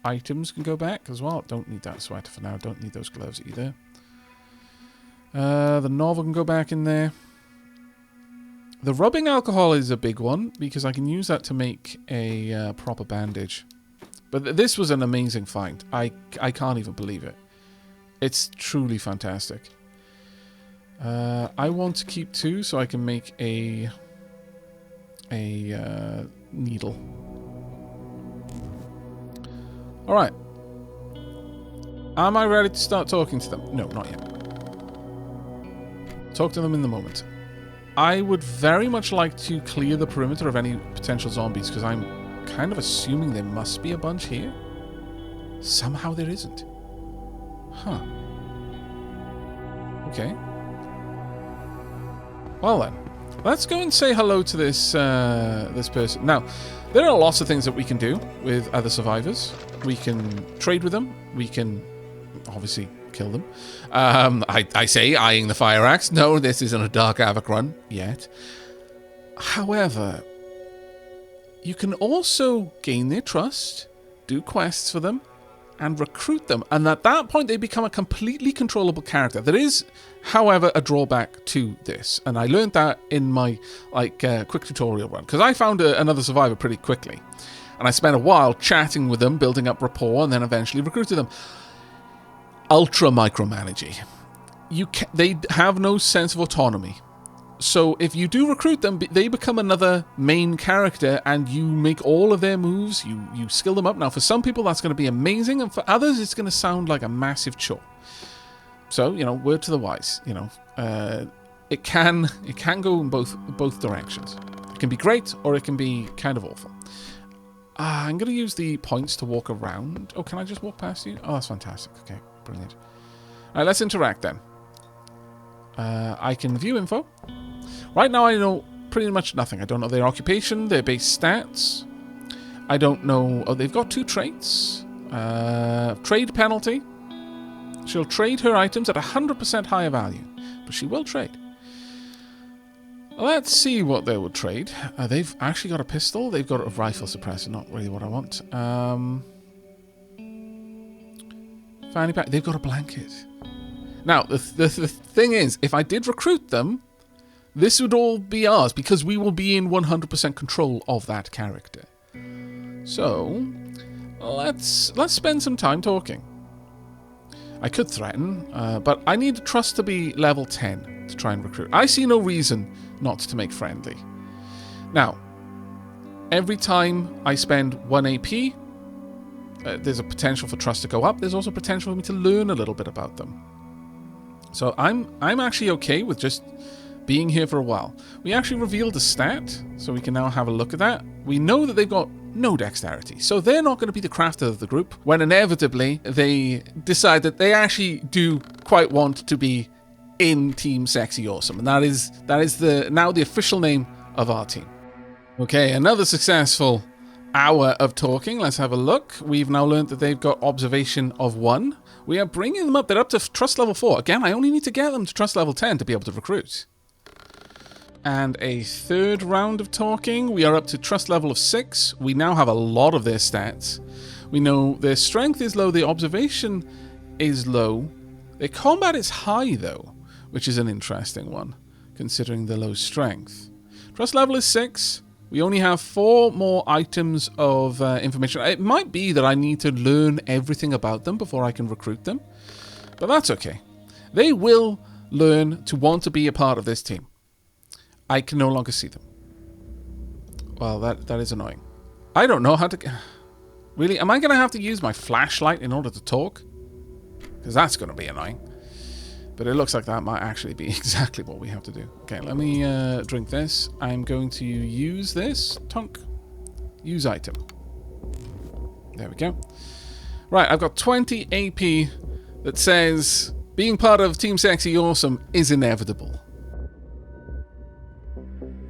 S1: items can go back as well. Don't need that sweater for now. Don't need those gloves either. The novel can go back in there. The rubbing alcohol is a big one because I can use that to make a proper bandage. But this was an amazing find. I can't even believe it. It's truly fantastic. I want to keep 2 so I can make a needle. Alright. Am I ready to start talking to them? No, not yet. Talk to them in the moment. I would very much like to clear the perimeter of any potential zombies, because I'm kind of assuming there must be a bunch here. Somehow there isn't. Huh. Okay. Well then. Let's go and say hello to this this person. Now, there are lots of things that we can do with other survivors. We can trade with them. We can obviously kill them. I say, eyeing the fire axe. No, this isn't a Dark Aavak run yet. However, you can also gain their trust, do quests for them, and recruit them. And at that point, they become a completely controllable character. There is, however, a drawback to this. And I learned that in my quick tutorial run. Because I found another survivor pretty quickly. And I spent a while chatting with them, building up rapport, and then eventually recruited them. Ultra micromanaging. They have no sense of autonomy. So if you do recruit them, they become another main character, and you make all of their moves, you skill them up. Now, for some people, that's going to be amazing, and for others, it's going to sound like a massive chore. So, word to the wise, it can go in both directions. It can be great, or it can be kind of awful. I'm going to use the points to walk around. Oh, can I just walk past you? Oh, that's fantastic. Okay, brilliant. All right, let's interact then. I can view info. Right now, I know pretty much nothing. I don't know their occupation, their base stats. I don't know... Oh, they've got 2 traits. Trade penalty. She'll trade her items at 100% higher value, but she will trade. Let's see what they would trade. They've actually got a pistol. They've got a rifle suppressor. Not really what I want. Fanny pack. They've got a blanket. Now, the thing is, if I did recruit them, this would all be ours because we will be in 100% control of that character. So, let's spend some time talking. I could threaten, but I need trust to be level 10 to try and recruit. I see no reason not to make friendly. Now, every time I spend 1 AP, there's a potential for trust to go up. There's also potential for me to learn a little bit about them. So I'm actually okay with just being here for a while. We actually revealed a stat, so we can now have a look at that. We know that they've got no dexterity, so they're not going to be the crafter of the group when inevitably they decide that they actually do quite want to be in Team Sexy Awesome, and that is now the official name of our team. Okay, another successful hour of talking. Let's have a look. We've now learned that they've got observation of 1. We are bringing them up. They're up to trust level 4. Again, I only need to get them to trust level 10 to be able to recruit. And a 3rd round of talking. We are up to trust level of 6. We now have a lot of their stats. We know their strength is low. Their observation is low. Their combat is high, though, which is an interesting one, considering the low strength. Trust level is 6. We only have 4 more items of information. It might be that I need to learn everything about them before I can recruit them, but that's okay. They will learn to want to be a part of this team. I can no longer see them. Well, that is annoying. I don't know how to... Really? Am I going to have to use my flashlight in order to talk? Because that's going to be annoying. But it looks like that might actually be exactly what we have to do. Okay, let me drink this. I'm going to use this. Tonk. Use item. There we go. Right, I've got 20 AP that says being part of Team Sexy Awesome is inevitable.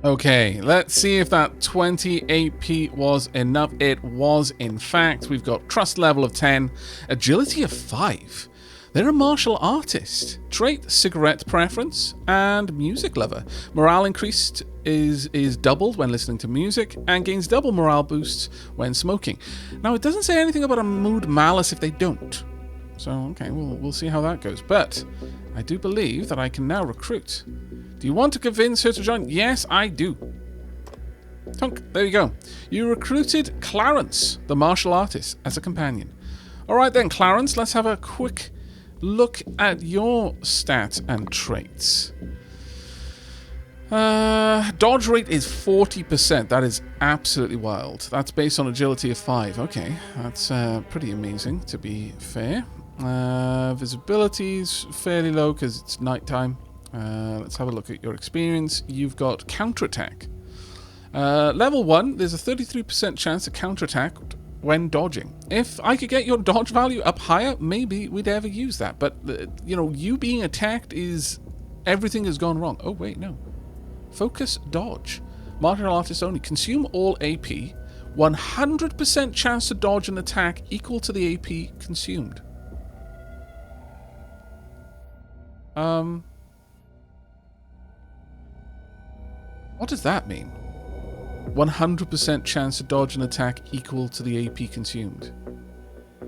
S1: Okay, let's see if that 20 AP was enough. It was, in fact. We've got trust level of 10, agility of 5. They're a martial artist. Trait, cigarette preference, and music lover. Morale increased is doubled when listening to music, and gains double morale boosts when smoking. Now, it doesn't say anything about a mood malice if they don't. So, okay, we'll see how that goes. But I do believe that I can now recruit. Do you want to convince her to join? Yes, I do. Tunk, there you go. You recruited Clarence, the martial artist, as a companion. All right then, Clarence, let's have a quick look at your stats and traits. Dodge rate is 40%. That is absolutely wild. That's based on agility of 5. Okay, that's pretty amazing, to be fair. Visibility is fairly low because it's nighttime. Let's have a look at your experience. You've got counterattack. Level 1, there's a 33% chance to counterattack when dodging. If I could get your dodge value up higher, maybe we'd ever use that. But, you know, you being attacked is... Everything has gone wrong. Oh, wait, no. Focus dodge. Martial artist only. Consume all AP. 100% chance to dodge an attack equal to the AP consumed. What does that mean? 100% chance to dodge an attack equal to the AP consumed.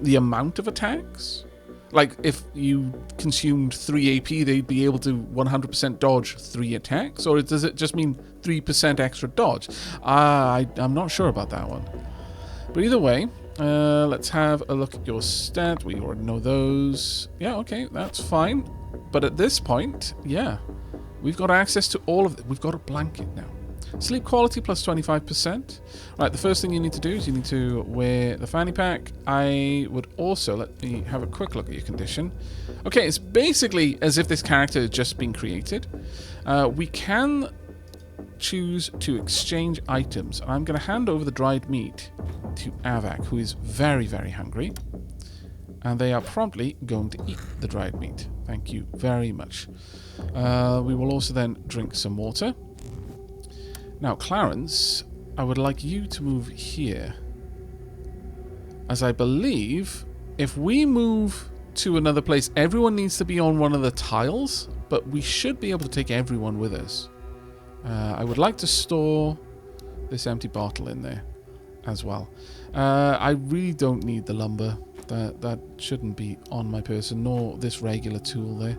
S1: The amount of attacks? Like, if you consumed 3 AP, they'd be able to 100% dodge 3 attacks? Or does it just mean 3% extra dodge? I'm not sure about that one. But either way, let's have a look at your stat. We already know those. Yeah, okay, that's fine. But at this point, yeah, we've got access to all of it. We've got a blanket now. Sleep quality plus 25%. Right, the first thing you need to do is you need to wear the fanny pack. I would also, let me have a quick look at your condition. Okay, it's basically as if this character has just been created. We can choose to exchange items. I'm going to hand over the dried meat to Aavak, who is very, very hungry. And they are promptly going to eat the dried meat. Thank you very much. We will also then drink some water. Now, Clarence, I would like you to move here. As I believe, if we move to another place, everyone needs to be on one of the tiles, but we should be able to take everyone with us. I would like to store this empty bottle in there as well. I really don't need the lumber. That shouldn't be on my person, nor this regular tool there.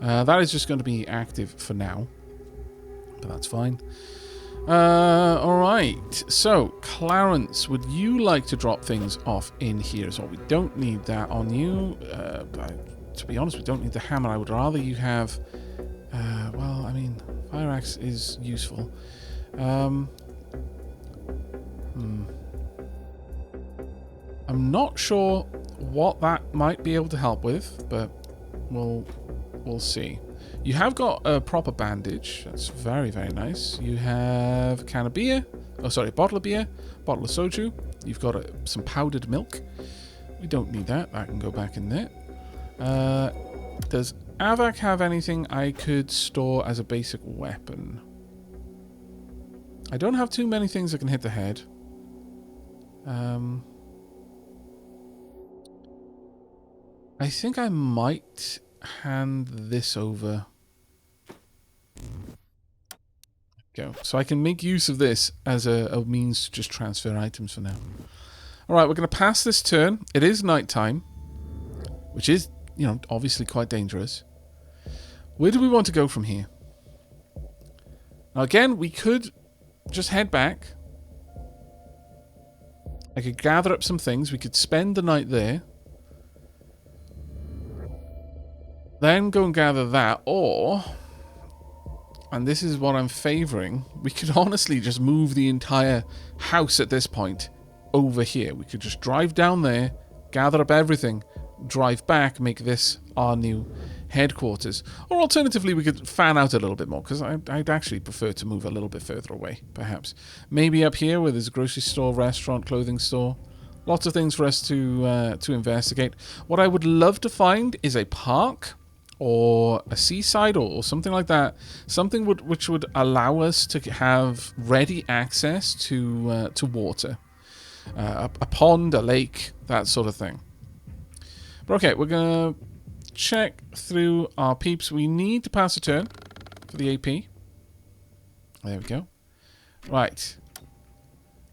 S1: That is just going to be active for now, but that's fine. Alright, so Clarence, would you like to drop things off in here as well? We don't need that on you. To be honest, we don't need the hammer. I would rather you have... well, I mean, fire axe is useful. I'm not sure what that might be able to help with, but we'll see. You have got a proper bandage. That's very, very nice. You have a can of beer. Oh, sorry, a bottle of beer. Bottle of soju. You've got some powdered milk. We don't need that. That can go back in there. Does Aavak have anything I could store as a basic weapon? I don't have too many things that can hit the head. I think I might hand this over. Go. So I can make use of this as a means to just transfer items for now. Alright, we're going to pass this turn. It is night time, which is, you know, obviously quite dangerous. Where do we want to go from here? Now again, we could just head back. I could gather up some things. We could spend the night there. Then go and gather that, or, and this is what I'm favouring, we could honestly just move the entire house at this point over here. We could just drive down there, gather up everything, drive back, make this our new headquarters. Or alternatively, we could fan out a little bit more, because I'd actually prefer to move a little bit further away, perhaps. Maybe up here where there's a grocery store, restaurant, clothing store. Lots of things for us to investigate. What I would love to find is a park, or a seaside, or something like that. Something which would allow us to have ready access to water. A pond, a lake, that sort of thing. But okay, we're going to check through our peeps. We need to pass a turn for the AP. There we go. Right.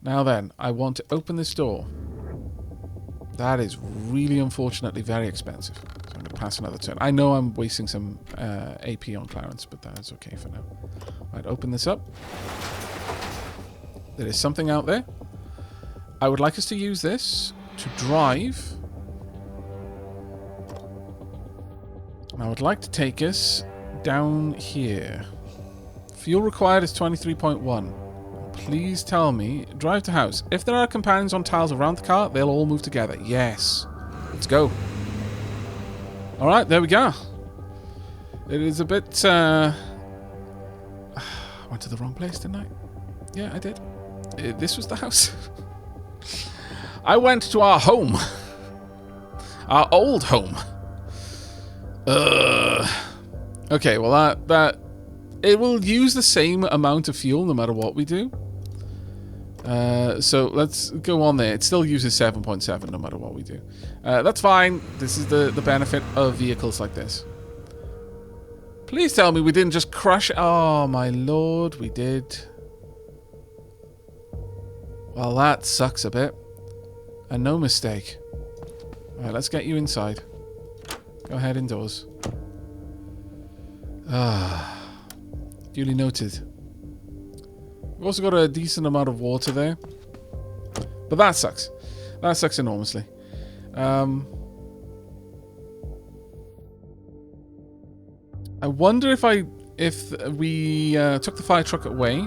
S1: Now then, I want to open this door. That is really, unfortunately, very expensive. So I'm going to pass another turn. I know I'm wasting some AP on Clarence, but that is okay for now. Right, open this up. There is something out there. I would like us to use this to drive. And I would like to take us down here. Fuel required is 23.1. Please tell me, drive to house. If there are companions on tiles around the car, they'll all move together. Yes. Let's go. Alright, there we go. It is a bit, I went to the wrong place, didn't I? Yeah, I did. This was the house. I went to our home. Our old home. Okay, well that it will use the same amount of fuel no matter what we do. So let's go on there. It still uses 7.7 no matter what we do. That's fine. This is the benefit of vehicles like this. Please tell me we didn't just crush... Oh, my lord, we did. Well, that sucks a bit. And no mistake. Alright, let's get you inside. Go ahead indoors. Duly noted. We've also got a decent amount of water there. But that sucks. That sucks enormously. I wonder if we took the fire truck away,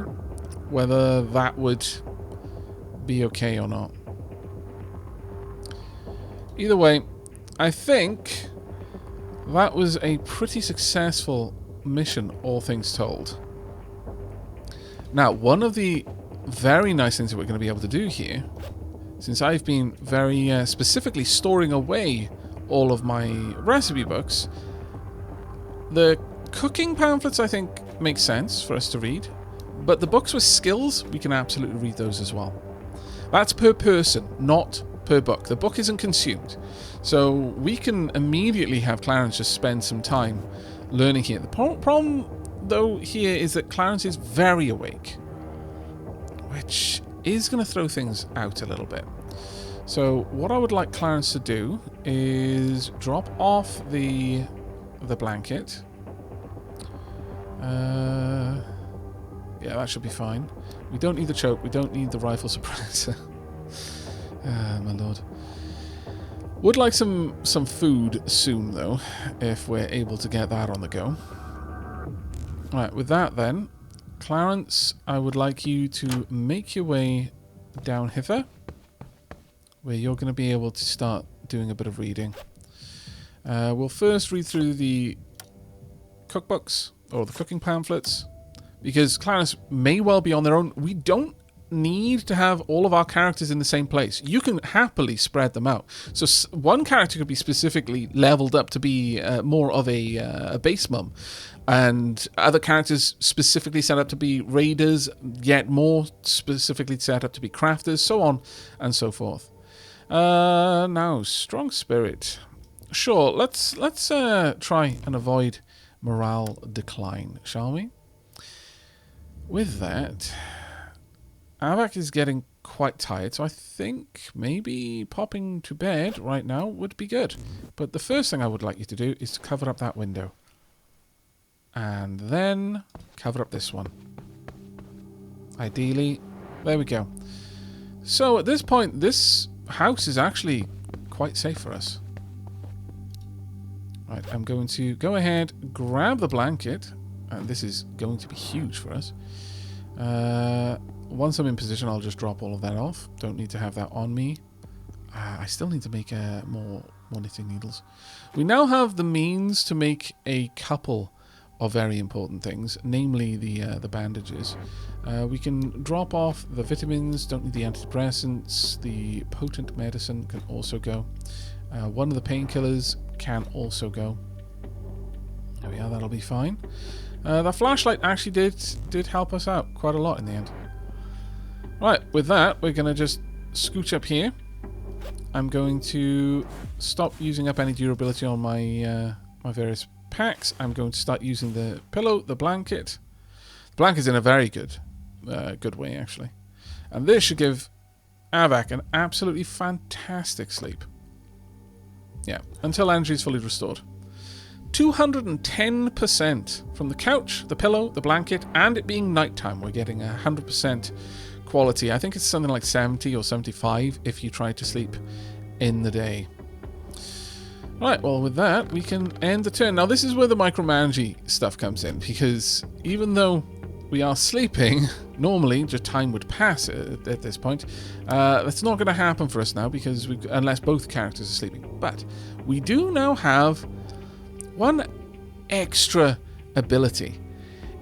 S1: whether that would be okay or not. Either way, I think that was a pretty successful mission, all things told. Now, one of the very nice things that we're going to be able to do here, since I've been very specifically storing away all of my recipe books, the cooking pamphlets I think make sense for us to read, but the books with skills, we can absolutely read those as well. That's per person, not per book. The book isn't consumed. So we can immediately have Clarence just spend some time learning here. The problem, though, here is that Clarence is very awake, which is going to throw things out a little bit. So what I would like Clarence to do is drop off the blanket. Yeah, that should be fine. We don't need the choke. We don't need the rifle suppressor. My lord. Would like some food soon, though, if we're able to get that on the go. Right, with that then, Clarence, I would like you to make your way down hither, where you're going to be able to start doing a bit of reading. We'll first read through the cookbooks, or the cooking pamphlets, because Clarence may well be on their own. We don't need to have all of our characters in the same place. You can happily spread them out. So one character could be specifically leveled up to be more of a base mum, and other characters specifically set up to be raiders, yet more specifically set up to be crafters, so on and so forth. Now, strong spirit. Sure, let's try and avoid morale decline, shall we? With that, Aavak is getting quite tired, so I think maybe popping to bed right now would be good. But the first thing I would like you to do is to cover up that window. And then cover up this one. Ideally, there we go. So at this point, this house is actually quite safe for us. Right, I'm going to go ahead, grab the blanket, and this is going to be huge for us. Once I'm in position, I'll just drop all of that off. Don't need to have that on me. I still need to make more knitting needles. We now have the means to make a couple of very important things, namely the bandages. We can drop off the vitamins, don't need the antidepressants. The potent medicine can also go. One of the painkillers can also go. There we are, that'll be fine. The flashlight actually did help us out quite a lot in the end. Right, with that, we're going to just scooch up here. I'm going to stop using up any durability on my my various packs. I'm going to start using the pillow, the blanket. The blanket's in a very good way, actually. And this should give Aavak an absolutely fantastic sleep. Yeah, until energy is fully restored. 210% from the couch, the pillow, the blanket, and it being nighttime. We're getting 100% quality. I think it's something like 70 or 75 if you try to sleep in the day. Right, well, with that, we can end the turn. Now, this is where the micromanaging stuff comes in, because even though we are sleeping, normally, just time would pass at this point. That's not going to happen for us now, because unless both characters are sleeping. But we do now have one extra ability,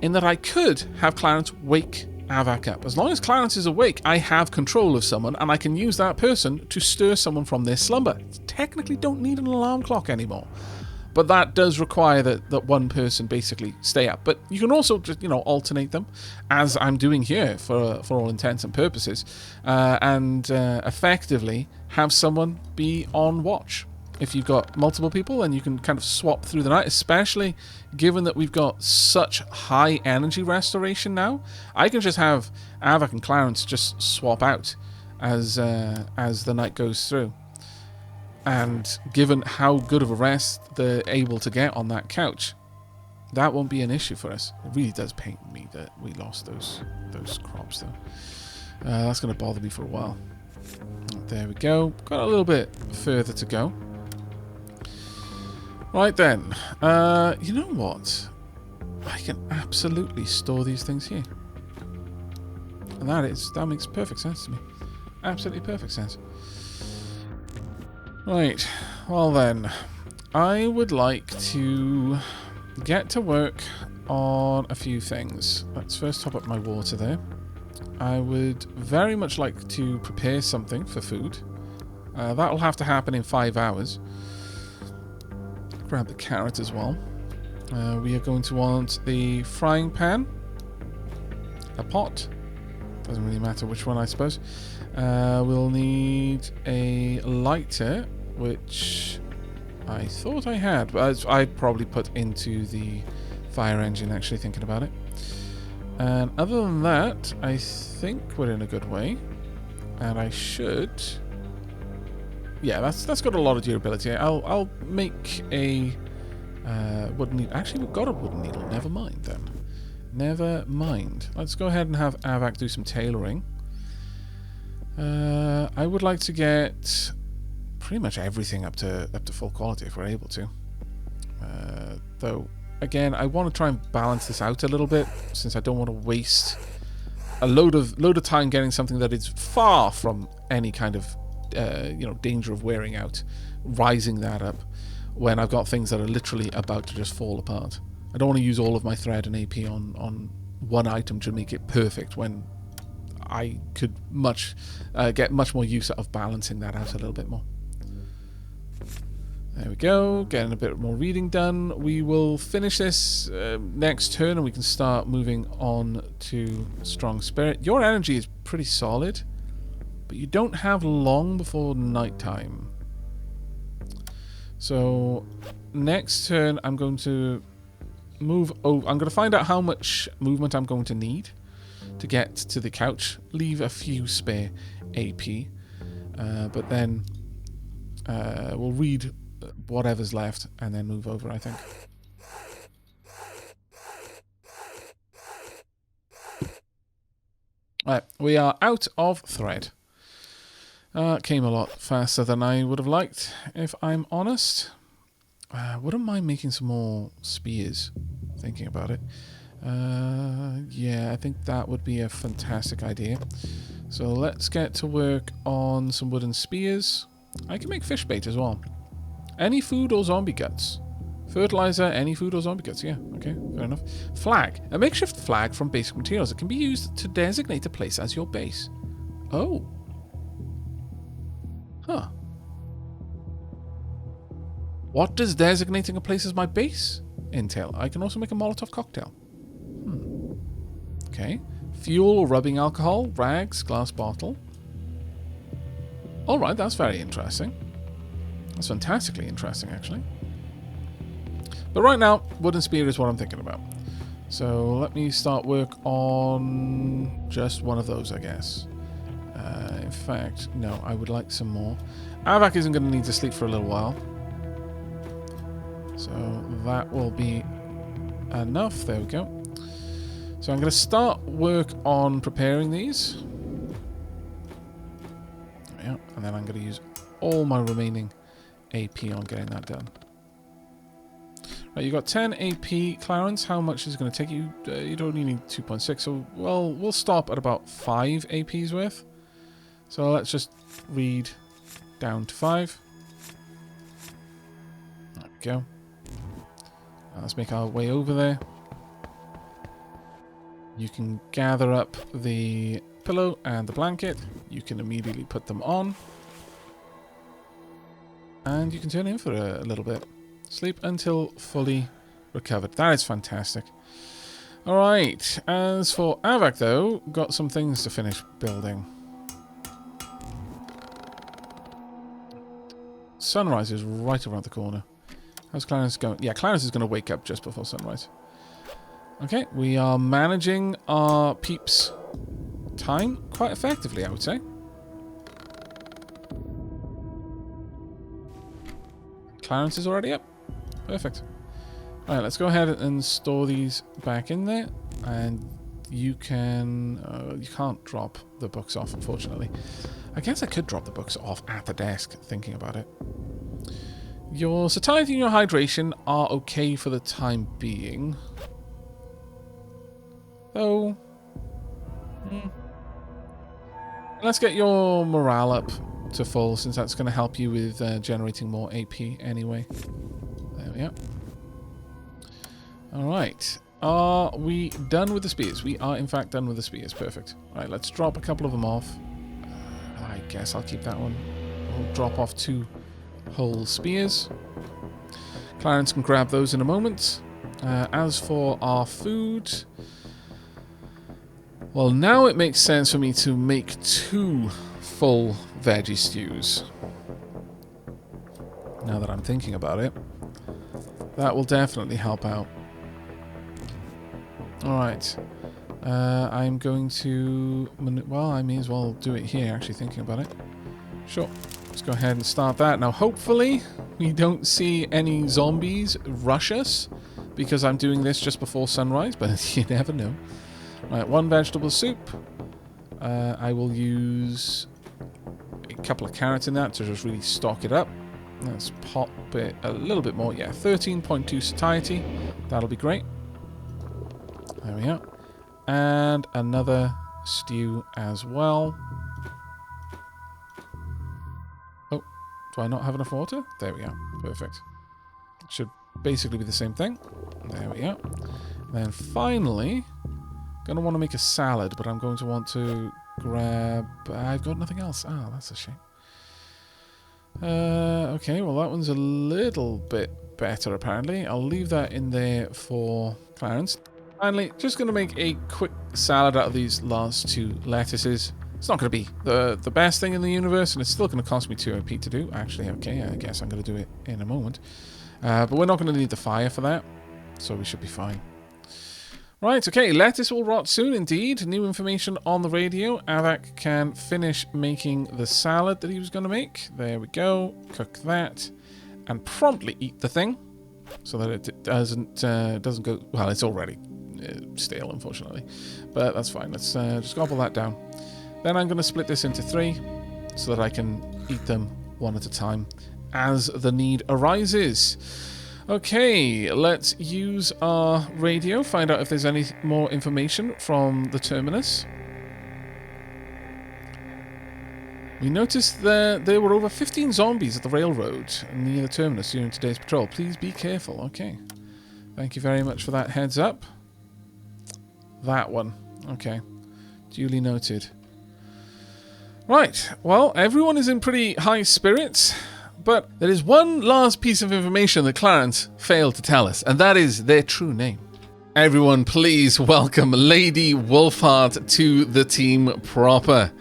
S1: in that I could have Clarence wake Aavak up. As long as Clarence is awake, I have control of someone, and I can use that person to stir someone from their slumber. Technically don't need an alarm clock anymore. But that does require that one person basically stay up. But you can also just, alternate them, as I'm doing here for all intents and purposes, and effectively have someone be on watch. If you've got multiple people, then you can kind of swap through the night, especially given that we've got such high energy restoration now. I can just have Aavak and Clarence just swap out as the night goes through. And given how good of a rest they're able to get on that couch, that won't be an issue for us. It really does pain me that we lost those crops, though. That's going to bother me for a while. There we go. Got a little bit further to go. Right then, you know what? I can absolutely store these things here. And that makes perfect sense to me. Absolutely perfect sense. Right, well then, I would like to get to work on a few things. Let's first top up my water there. I would very much like to prepare something for food. That will have to happen in 5 hours. Grab the carrot as well. We are going to want the frying pan, a pot, doesn't really matter which one I suppose. We'll need a lighter, which I thought I had, but I'd probably put into the fire engine actually thinking about it. And other than that, I think we're in a good way. And I should... Yeah, that's got a lot of durability. I'll make a wooden needle. Actually, we've got a wooden needle. Never mind then. Never mind. Let's go ahead and have Aavak do some tailoring. I would like to get pretty much everything up to full quality if we're able to. Though, again, I want to try and balance this out a little bit, since I don't want to waste a load of time getting something that is far from any kind of danger of wearing out, rising that up when I've got things that are literally about to just fall apart. I don't want to use all of my thread and AP on one item to make it perfect when I could get much more use out of balancing that out a little bit more. There we go, getting a bit more reading done. We will finish this next turn and we can start moving on to Strong Spirit. Your energy is pretty solid, but you don't have long before nighttime. So next turn I'm going to move over. I'm going to find out how much movement I'm going to need to get to the couch. Leave a few spare AP, but then we'll read whatever's left and then move over, I think. Right, we are out of thread. Came a lot faster than I would have liked, if I'm honest. Wouldn't mind making some more spears, thinking about it. Yeah, I think that would be a fantastic idea. So let's get to work on some wooden spears. I can make fish bait as well. Any food or zombie guts? Fertilizer, any food or zombie guts? Yeah, okay, fair enough. Flag. A makeshift flag from basic materials. It can be used to designate a place as your base. Oh. Huh. What does designating a place as my base entail? I can also make a Molotov cocktail. Okay. Fuel or rubbing alcohol, rags, glass bottle. Alright, that's very interesting. That's fantastically interesting, actually. But right now, wooden spear is what I'm thinking about. So let me start work on just one of those, I guess. In fact, no, I would like some more. Aavak isn't going to need to sleep for a little while. So that will be enough. There we go. So I'm going to start work on preparing these. Yeah, and then I'm going to use all my remaining AP on getting that done. Right, you got 10 AP, Clarence. How much is it going to take you? You'd only need 2.6. So, well, we'll stop at about 5 APs worth. So let's just read down to 5. There we go. Now let's make our way over there. You can gather up the pillow and the blanket. You can immediately put them on. And you can turn in for a little bit. Sleep until fully recovered. That is fantastic. Alright, as for Aavak though, got some things to finish building. Sunrise is right around the corner. How's Clarence going? Yeah, Clarence is going to wake up just before sunrise. Okay, we are managing our peeps' time quite effectively, I would say. Clarence is already up. Perfect. Alright, let's go ahead and store these back in there. And you can... you can't drop the books off, unfortunately. I guess I could drop the books off at the desk, thinking about it. Your satiety and your hydration are okay for the time being. Though... let's get your morale up to full, since that's going to help you with generating more AP anyway. There we go. Alright. are we done with the spears? We are, in fact, done with the spears. Perfect. Right, let's drop a couple of them off. I guess I'll keep that one. We'll drop off 2 whole spears. Clarence can grab those in a moment. As for our food... Well, now it makes sense for me to make 2 full veggie stews. Now that I'm thinking about it. That will definitely help out. Alright. I'm going to... Well, I may as well do it here, actually, thinking about it. Sure. Let's go ahead and start that. Now, hopefully, we don't see any zombies rush us, because I'm doing this just before sunrise, but you never know. Right, 1 vegetable soup. I will use a couple of carrots in that to just really stock it up. Let's pop it a little bit more. Yeah, 13.2 satiety. That'll be great. There we are. And another stew as well. Oh, do I not have enough water? There we are. Perfect. Should basically be the same thing. There we are. Then finally, going to want to make a salad, but I'm going to want to grab... I've got nothing else. Ah, that's a shame. Okay, well that one's a little bit better apparently. I'll leave that in there for Clarence. Finally, just going to make a quick salad out of these last 2 lettuces. It's not going to be the best thing in the universe, and it's still going to cost me 2 OP to do. Actually, okay, I guess I'm going to do it in a moment. But we're not going to need the fire for that, so we should be fine. Right, okay, lettuce will rot soon indeed. New information on the radio. Aavak can finish making the salad that he was going to make. There we go. Cook that. And promptly eat the thing. So that it doesn't go... Well, it's already stale, unfortunately. But that's fine. Let's just gobble that down. Then I'm going to split this into 3. So that I can eat them one at a time as the need arises. Okay, let's use our radio, find out if there's any more information from the Terminus. We noticed that there were over 15 zombies at the railroad near the Terminus during today's patrol. Please be careful. Okay. Thank you very much for that heads up. That one. Okay. Duly noted. Right. Well, everyone is in pretty high spirits. But there is one last piece of information that Clarence failed to tell us, and that is their true name. Everyone, please welcome Lady Wolfheart to the team proper.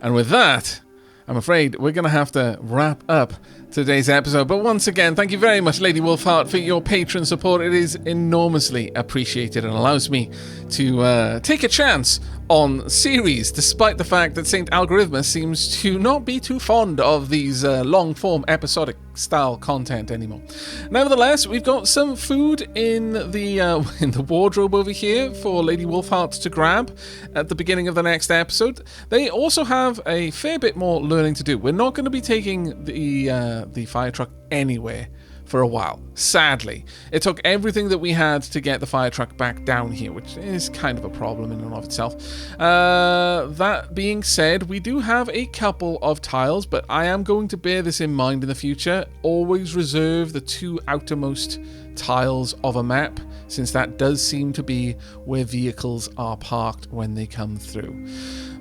S1: And with that, I'm afraid we're going to have to wrap up today's episode. But once again, thank you very much, Lady Wolfheart, for your patron support. It is enormously appreciated and allows me to take a chance on series, despite the fact that Saint Algorithmus seems to not be too fond of these long-form episodic style content anymore. Nevertheless, we've got some food in the wardrobe over here for Lady Wolfheart to grab at the beginning of the next episode. They also have a fair bit more learning to do. We're not going to be taking the fire truck anywhere for a while. Sadly, it took everything that we had to get the fire truck back down here, which is kind of a problem in and of itself. That being said, we do have a couple of tiles, but I am going to bear this in mind in the future. Always reserve the 2 outermost tiles of a map, since that does seem to be where vehicles are parked when they come through.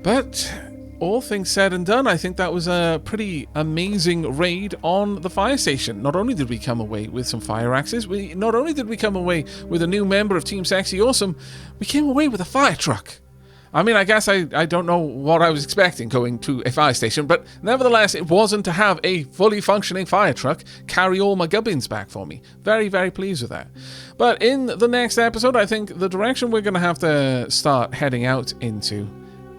S1: But all things said and done, I think that was a pretty amazing raid on the fire station. Not only did we come away with some fire axes, not only did we come away with a new member of Team Sexy Awesome, we came away with a fire truck. I mean, I guess I don't know what I was expecting going to a fire station, but nevertheless, it wasn't to have a fully functioning fire truck carry all my gubbins back for me. Very, very pleased with that. But in the next episode, I think the direction we're going to have to start heading out into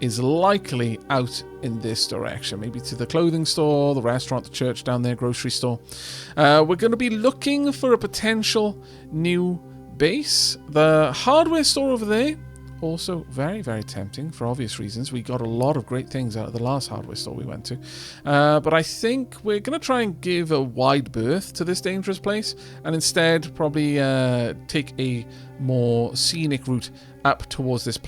S1: is likely out in this direction. Maybe to the clothing store, the restaurant, the church down there, grocery store. We're going to be looking for a potential new base. The hardware store over there, also very, very tempting for obvious reasons. We got a lot of great things out of the last hardware store we went to. But I think we're going to try and give a wide berth to this dangerous place and instead probably take a more scenic route up towards this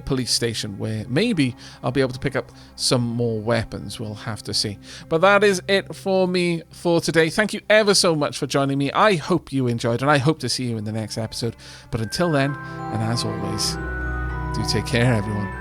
S1: police station, where maybe I'll be able to pick up some more weapons. We'll have to see. But that is it for me for today. Thank you ever so much for joining me. I hope you enjoyed, and I hope to see you in the next episode. But until then, and as always, do take care, everyone.